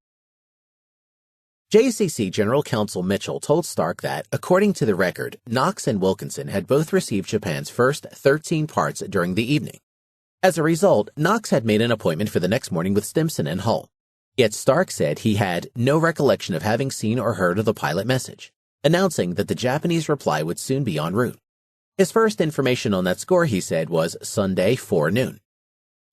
JCC General Counsel Mitchell told Stark that, according to the record, Knox and Wilkinson had both received Japan's first 13 parts during the evening. As a result, Knox had made an appointment for the next morning with Stimson and Hull. Yet Stark said he had no recollection of having seen or heard of the pilot message, announcing that the Japanese reply would soon be en route. His first information on that score, he said, was Sunday forenoon.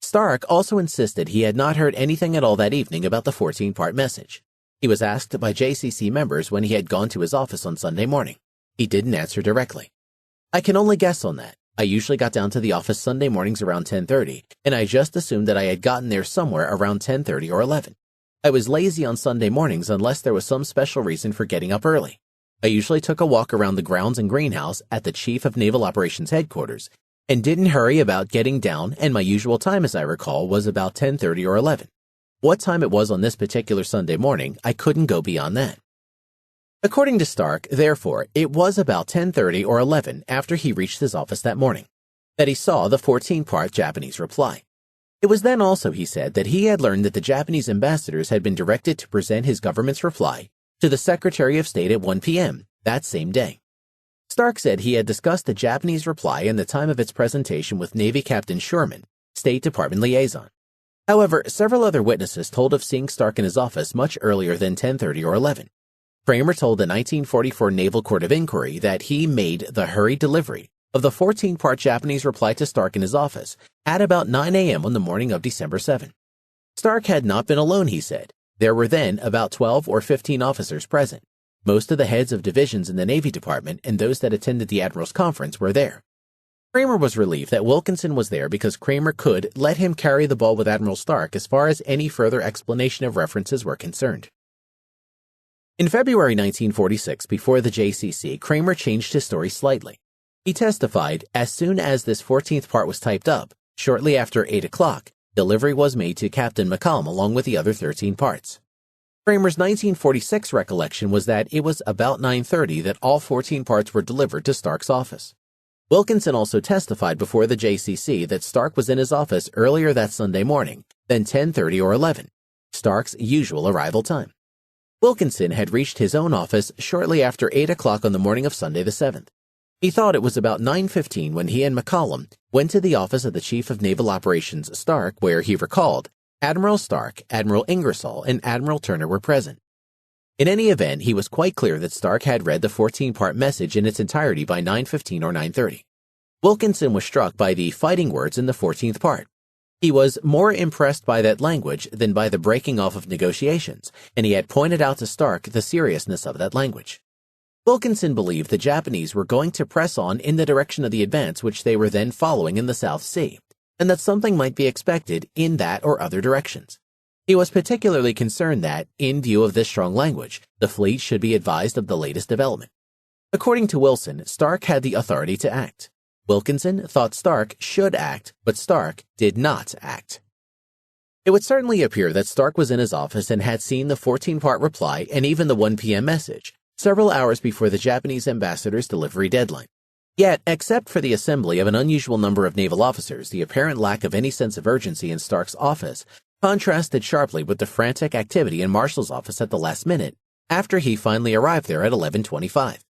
Stark also insisted he had not heard anything at all that evening about the 14-part message. He was asked by JCC members when he had gone to his office on Sunday morning. He didn't answer directly. "I can only guess on that. I usually got down to the office Sunday mornings around 10:30, and I just assumed that I had gotten there somewhere around 10:30 or 11. I was lazy on Sunday mornings unless there was some special reason for getting up early. I usually took a walk around the grounds and greenhouse at the Chief of Naval Operations Headquarters and didn't hurry about getting down, and my usual time, as I recall, was about 10:30 or 11. What time it was on this particular Sunday morning, I couldn't go beyond that." According to Stark, therefore, it was about 10:30 or 11 after he reached his office that morning that he saw the 14-part Japanese reply. It was then also, he said, that he had learned that the Japanese ambassadors had been directed to present his government's reply to the Secretary of State at 1 p.m. that same day. Stark said he had discussed the Japanese reply and the time of its presentation with Navy Captain Sherman, State Department liaison. However, several other witnesses told of seeing Stark in his office much earlier than 10:30 or 11. Kramer told the 1944 Naval Court of Inquiry that he made the hurried delivery of the 14-part Japanese reply to Stark in his office at about 9 a.m. on the morning of December 7. Stark had not been alone, he said. There were then about 12 or 15 officers present. Most of the heads of divisions in the Navy Department and those that attended the Admiral's Conference were there. Kramer was relieved that Wilkinson was there because Kramer could let him carry the ball with Admiral Stark as far as any further explanation of references were concerned. In February 1946, before the JCC, Kramer changed his story slightly. He testified, as soon as this 14th part was typed up, shortly after 8 o'clock, delivery was made to Captain McCallum along with the other 13 parts. Kramer's 1946 recollection was that it was about 9:30 that all 14 parts were delivered to Stark's office. Wilkinson also testified before the JCC that Stark was in his office earlier that Sunday morning than 10:30 or 11, Stark's usual arrival time. Wilkinson had reached his own office shortly after 8 o'clock on the morning of Sunday the 7th. He thought it was about 9:15 when he and McCallum went to the office of the Chief of Naval Operations, Stark, where he recalled Admiral Stark, Admiral Ingersoll, and Admiral Turner were present. In any event, he was quite clear that Stark had read the 14-part message in its entirety by 9:15 or 9:30. Wilkinson was struck by the fighting words in the 14th part. He was more impressed by that language than by the breaking off of negotiations, and he had pointed out to Stark the seriousness of that language. Wilkinson believed the Japanese were going to press on in the direction of the advance which they were then following in the South Sea, and that something might be expected in that or other directions. He was particularly concerned that, in view of this strong language, the fleet should be advised of the latest development. According to Wilson, Stark had the authority to act. Wilkinson thought Stark should act, but Stark did not act. It would certainly appear that Stark was in his office and had seen the 14-part reply and even the 1 p.m. message, several hours before the Japanese ambassador's delivery deadline. Yet, except for the assembly of an unusual number of naval officers, the apparent lack of any sense of urgency in Stark's office contrasted sharply with the frantic activity in Marshall's office at the last minute, after he finally arrived there at 11:25.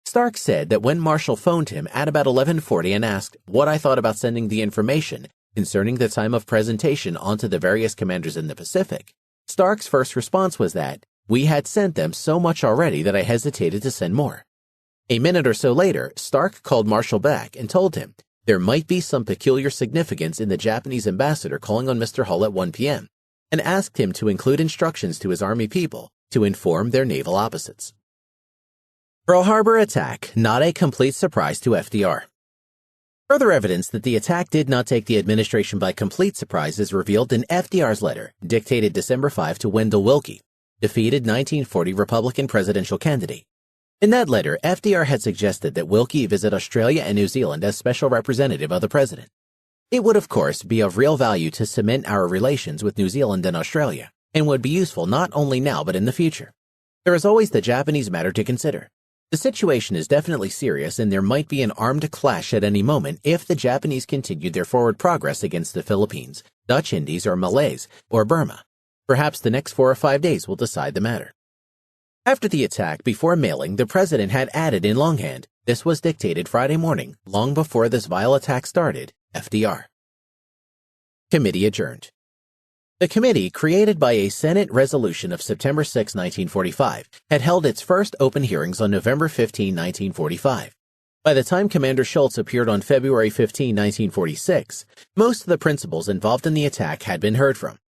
Stark said that when Marshall phoned him at about 11:40 and asked what I thought about sending the information concerning the time of presentation onto the various commanders in the Pacific, Stark's first response was that we had sent them so much already that I hesitated to send more. A minute or so later, Stark called Marshall back and told him there might be some peculiar significance in the Japanese ambassador calling on Mr. Hull at 1 p.m., and asked him to include instructions to his Army people to inform their naval opposites. Pearl Harbor attack, not a complete surprise to FDR. Further evidence that the attack did not take the administration by complete surprise is revealed in FDR's letter, dictated December 5 to Wendell Willkie, defeated 1940 Republican presidential candidate. In that letter, FDR had suggested that Willkie visit Australia and New Zealand as special representative of the president. It would, of course, be of real value to cement our relations with New Zealand and Australia, and would be useful not only now but in the future. There is always the Japanese matter to consider. The situation is definitely serious, and there might be an armed clash at any moment if the Japanese continued their forward progress against the Philippines, Dutch Indies, or Malays, or Burma. Perhaps the next 4 or 5 days will decide the matter. After the attack, before mailing, the president had added in longhand, this was dictated Friday morning, long before this vile attack started, FDR. Committee adjourned. The committee, created by a Senate resolution of September 6, 1945, had held its first open hearings on November 15, 1945. By the time Commander Schultz appeared on February 15, 1946, most of the principals involved in the attack had been heard from.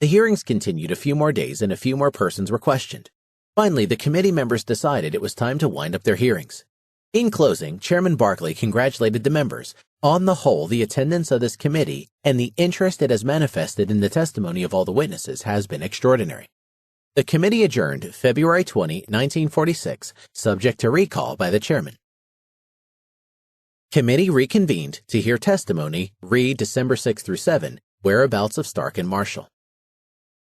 The hearings continued a few more days and a few more persons were questioned. Finally, the committee members decided it was time to wind up their hearings. In closing, Chairman Barclay congratulated the members. On the whole, the attendance of this committee and the interest it has manifested in the testimony of all the witnesses has been extraordinary. The committee adjourned February 20, 1946, subject to recall by the chairman. Committee reconvened to hear testimony, read December 6 through 7, whereabouts of Stark and Marshall.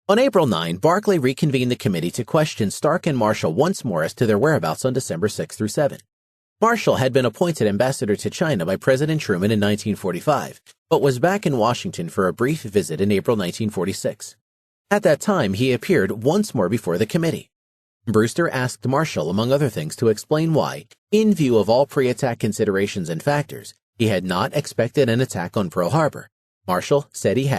On April 9, Barclay reconvened the committee to question Stark and Marshall once more as to their whereabouts on December 6 through 7. Marshall had been appointed ambassador to China by President Truman in 1945, but was back in Washington for a brief visit in April 1946. At that time, he appeared once more before the committee. Brewster asked Marshall, among other things, to explain why, in view of all pre-attack considerations and factors, he had not expected an attack on Pearl Harbor. Marshall said he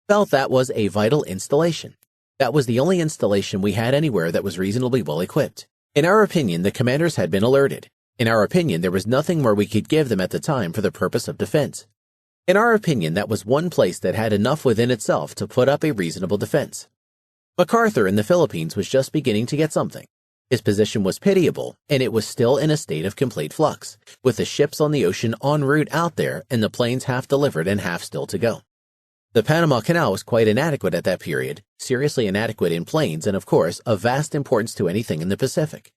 felt that was a vital installation. That was the only installation we had anywhere that was reasonably well equipped. In our opinion, the commanders had been alerted. In our opinion, there was nothing more we could give them at the time for the purpose of defense. In our opinion, that was one place that had enough within itself to put up a reasonable defense. MacArthur in the Philippines was just beginning to get something. His position was pitiable, and it was still in a state of complete flux, with the ships on the ocean en route out there and the planes half delivered and half still to go. The Panama Canal was quite inadequate at that period, seriously inadequate in planes, and of course, of vast importance to anything in the Pacific.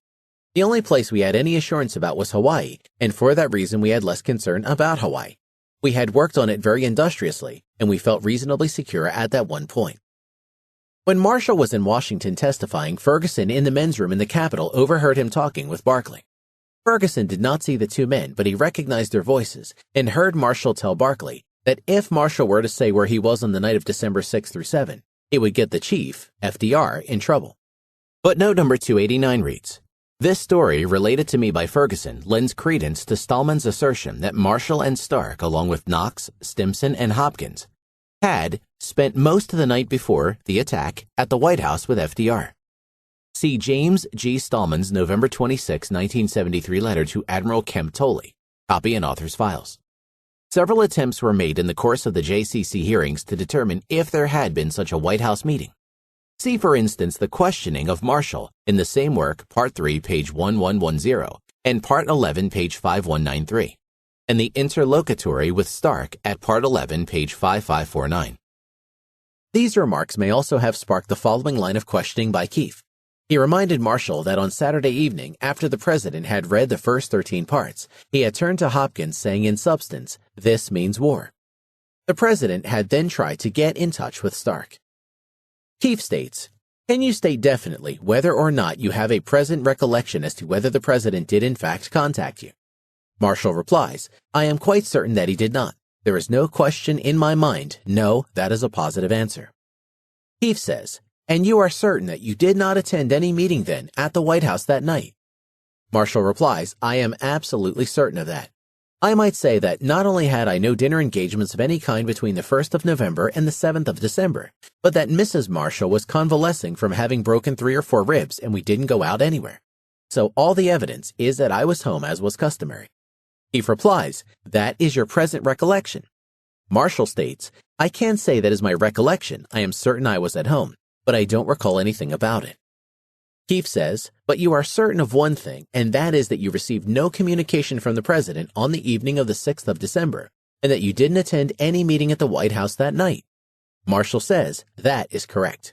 The only place we had any assurance about was Hawaii, and for that reason we had less concern about Hawaii. We had worked on it very industriously, and we felt reasonably secure at that one point. When Marshall was in Washington testifying, Ferguson in the men's room in the Capitol overheard him talking with Barclay. Ferguson did not see the two men, but he recognized their voices and heard Marshall tell Barclay that if Marshall were to say where he was on the night of December 6 through 7, it would get the chief, FDR, in trouble. Footnote number 289 reads, "This story, related to me by Ferguson, lends credence to Stallman's assertion that Marshall and Stark, along with Knox, Stimson, and Hopkins, had spent most of the night before the attack at the White House with FDR." See James G. Stallman's November 26, 1973 letter to Admiral Kemp Tolley, copy in author's files. Several attempts were made in the course of the JCC hearings to determine if there had been such a White House meeting. See, for instance, the questioning of Marshall in the same work, Part 3, page 1110, and Part 11, page 5193, and the interlocutory with Stark at Part 11, page 5549. These remarks may also have sparked the following line of questioning by Keefe. He reminded Marshall that on Saturday evening, after the president had read the first 13 parts, he had turned to Hopkins saying in substance, "This means war." The president had then tried to get in touch with Stark. Keefe states, "Can you state definitely whether or not you have a present recollection as to whether the president did in fact contact you?" Marshall replies, "I am quite certain that he did not. There is no question in my mind. No, that is a positive answer." Keefe says, "And you are certain that you did not attend any meeting then at the White House that night?" Marshall replies, "I am absolutely certain of that. I might say that not only had I no dinner engagements of any kind between the 1st of November and the 7th of December, but that Mrs. Marshall was convalescing from having broken 3 or 4 ribs and we didn't go out anywhere. So all the evidence is that I was home as was customary." Keefe replies, "That is your present recollection." Marshall states, "I can't say that is my recollection. I am certain I was at home, but I don't recall anything about it." Keefe says, "But you are certain of one thing, and that is that you received no communication from the president on the evening of the 6th of December, and that you didn't attend any meeting at the White House that night." Marshall says, "That is correct."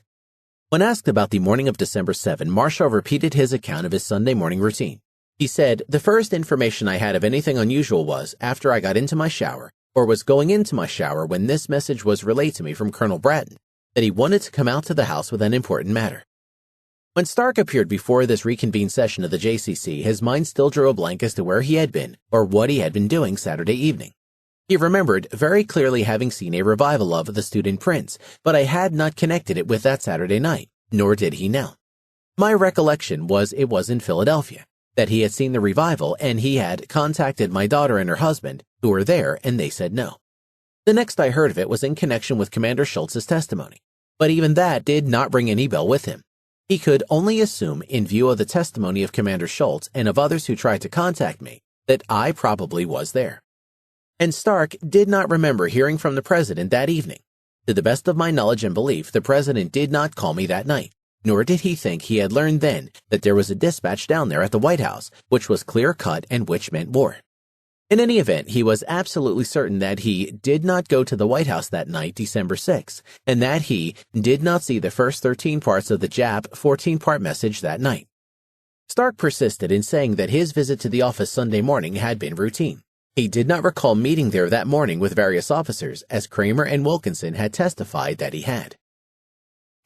When asked about the morning of December 7, Marshall repeated his account of his Sunday morning routine. He said, "The first information I had of anything unusual was after I got into my shower, or was going into my shower when this message was relayed to me from Colonel Bratton, that he wanted to come out to the House with an important matter." When Stark appeared before this reconvened session of the JCC, his mind still drew a blank as to where he had been or what he had been doing Saturday evening. He remembered very clearly having seen a revival of The Student Prince, but I had not connected it with that Saturday night, nor did he now. My recollection was it was in Philadelphia, that he had seen the revival and he had contacted my daughter and her husband, who were there, and they said no. The next I heard of it was in connection with Commander Schultz's testimony, but even that did not ring any bell with him. He could only assume, in view of the testimony of Commander Schultz and of others who tried to contact me, that I probably was there. And Stark did not remember hearing from the president that evening. To the best of my knowledge and belief, the president did not call me that night, nor did he think he had learned then that there was a dispatch down there at the White House, which was clear-cut and which meant war. In any event, he was absolutely certain that he did not go to the White House that night, December 6th, and that he did not see the first 13 parts of the Jap 14-part message that night. Stark persisted in saying that his visit to the office Sunday morning had been routine. He did not recall meeting there that morning with various officers, as Kramer and Wilkinson had testified that he had.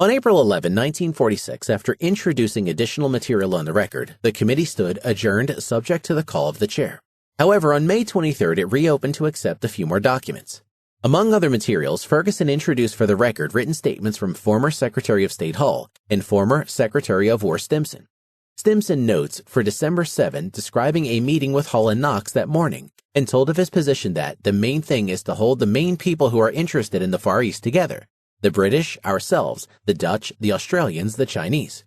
On April 11, 1946, after introducing additional material on the record, the committee stood adjourned subject to the call of the chair. However, on May 23rd, it reopened to accept a few more documents. Among other materials, Ferguson introduced for the record written statements from former Secretary of State Hull and former Secretary of War Stimson. Stimson notes for December 7 describing a meeting with Hull and Knox that morning and told of his position that the main thing is to hold the main people who are interested in the Far East together. The British, ourselves, the Dutch, the Australians, the Chinese.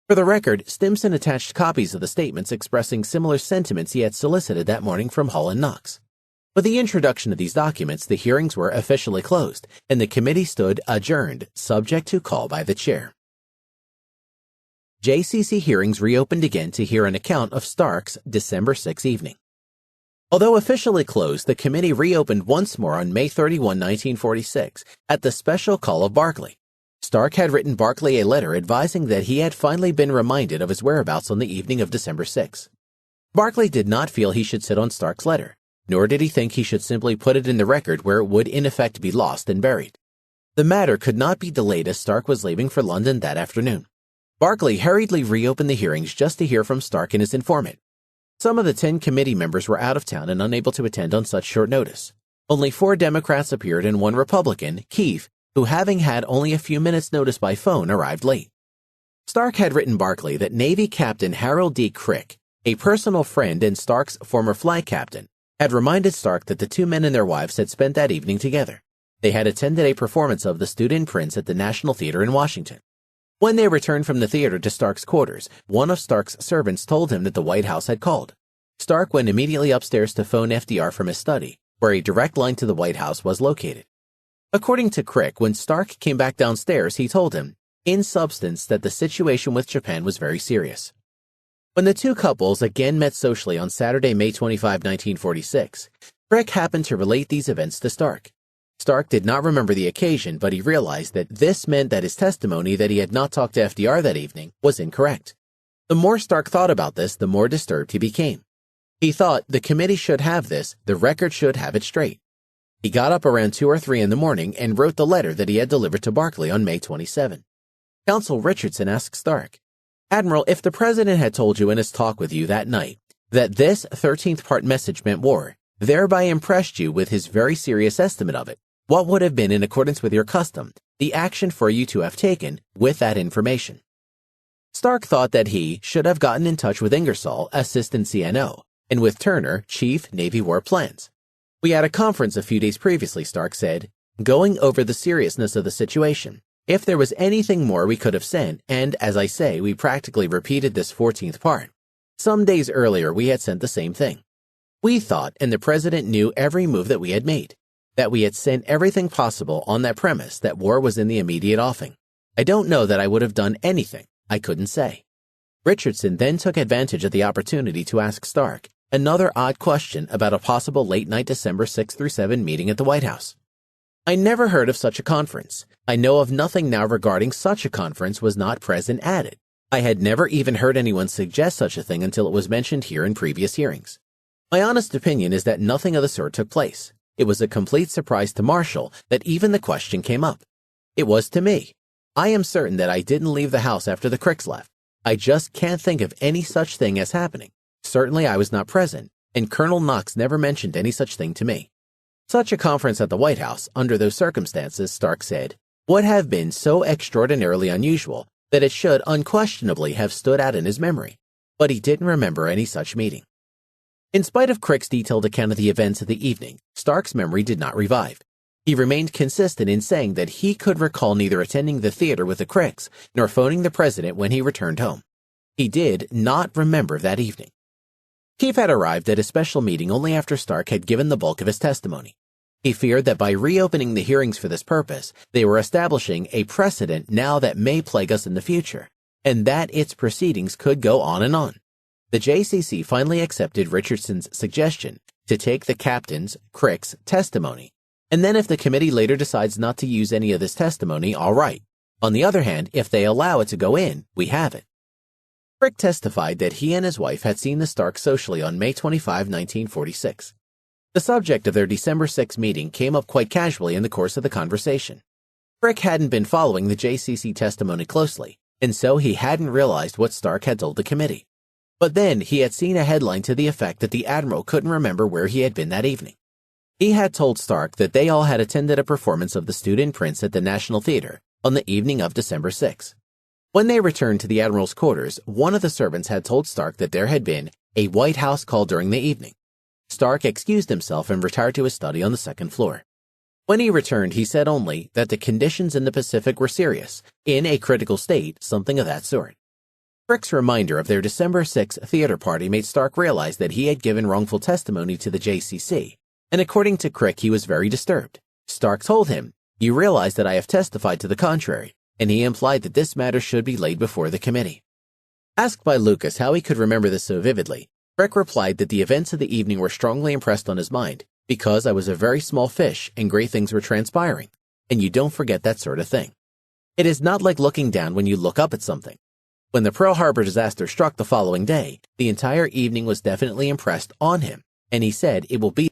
For the record, Stimson attached copies of the statements expressing similar sentiments he had solicited that morning from Hull and Knox. With the introduction of these documents, the hearings were officially closed, and the committee stood adjourned, subject to call by the chair. JCC hearings reopened again to hear an account of Stark's December 6 evening. Although officially closed, the committee reopened once more on May 31, 1946, at the special call of Barclay. Stark had written Barclay a letter advising that he had finally been reminded of his whereabouts on the evening of December 6. Barclay did not feel he should sit on Stark's letter, nor did he think he should simply put it in the record where it would in effect be lost and buried. The matter could not be delayed as Stark was leaving for London that afternoon. Barclay hurriedly reopened the hearings just to hear from Stark and his informant. Some of the 10 committee members were out of town and unable to attend on such short notice. Only 4 Democrats appeared and 1 Republican, Keefe, who having had only a few minutes' notice by phone, arrived late. Stark had written Barclay that Navy Captain Harold D. Crick, a personal friend and Stark's former flag captain, had reminded Stark that the 2 men and their wives had spent that evening together. They had attended a performance of The Student Prince at the National Theater in Washington. When they returned from the theater to Stark's quarters, one of Stark's servants told him that the White House had called. Stark went immediately upstairs to phone FDR from his study, where a direct line to the White House was located. According to Crick, when Stark came back downstairs, he told him, in substance, that the situation with Japan was very serious. When the 2 couples again met socially on Saturday, May 25, 1946, Crick happened to relate these events to Stark. Stark did not remember the occasion, but he realized that this meant that his testimony that he had not talked to FDR that evening was incorrect. The more Stark thought about this, the more disturbed he became. He thought the committee should have this, the record should have it straight. He got up around 2 or 3 in the morning and wrote the letter that he had delivered to Barclay on May 27. Counsel Richardson asked Stark, Admiral, if the President had told you in his talk with you that night that this 13th part message meant war, thereby impressed you with his very serious estimate of it, what would have been, in accordance with your custom, the action for you to have taken with that information? Stark thought that he should have gotten in touch with Ingersoll, Assistant CNO, and with Turner, Chief Navy War Plans. We had a conference a few days previously, Stark said, going over the seriousness of the situation. If there was anything more we could have sent, and as I say, we practically repeated this 14th part. Some days earlier, we had sent the same thing. We thought, and the President knew every move that we had made, that we had sent everything possible on that premise that war was in the immediate offing. I don't know that I would have done anything. I couldn't say. Richardson then took advantage of the opportunity to ask Stark another odd question about a possible late-night December 6 through 7 meeting at the White House. I never heard of such a conference. I know of nothing now regarding such a conference was not present at it. I had never even heard anyone suggest such a thing until it was mentioned here in previous hearings. My honest opinion is that nothing of the sort took place. It was a complete surprise to Marshall that even the question came up. It was to me. I am certain that I didn't leave the house after the Cricks left. I just can't think of any such thing as happening. Certainly I was not present, and Colonel Knox never mentioned any such thing to me. Such a conference at the White House, under those circumstances, Stark said, would have been so extraordinarily unusual that it should unquestionably have stood out in his memory, but he didn't remember any such meeting. In spite of Crick's detailed account of the events of the evening, Stark's memory did not revive. He remained consistent in saying that he could recall neither attending the theater with the Cricks nor phoning the President when he returned home. He did not remember that evening. Keefe had arrived at a special meeting only after Stark had given the bulk of his testimony. He feared that by reopening the hearings for this purpose, they were establishing a precedent now that may plague us in the future, and that its proceedings could go on and on. The JCC finally accepted Richardson's suggestion to take the captain's, Crick's, testimony, and then if the committee later decides not to use any of this testimony, all right. On the other hand, if they allow it to go in, we have it. Crick testified that he and his wife had seen the Starks socially on May 25, 1946. The subject of their December 6 meeting came up quite casually in the course of the conversation. Frick hadn't been following the JCC testimony closely, and so he hadn't realized what Stark had told the committee. But then he had seen a headline to the effect that the admiral couldn't remember where he had been that evening. He had told Stark that they all had attended a performance of The Student Prince at the National Theater on the evening of December 6. When they returned to the admiral's quarters, one of the servants had told Stark that there had been a White House call during the evening. Stark excused himself and retired to his study on the second floor. When he returned, he said only that the conditions in the Pacific were serious, in a critical state, something of that sort. Frick's reminder of their December 6 theater party made Stark realize that he had given wrongful testimony to the JCC, and according to Crick, he was very disturbed. Stark told him, "You realize that I have testified to the contrary," and he implied that this matter should be laid before the committee. Asked by Lucas how he could remember this so vividly, Frick replied that the events of the evening were strongly impressed on his mind, because I was a very small fish and great things were transpiring, and you don't forget that sort of thing. It is not like looking down when you look up at something. When the Pearl Harbor disaster struck the following day, the entire evening was definitely impressed on him, and he said it will be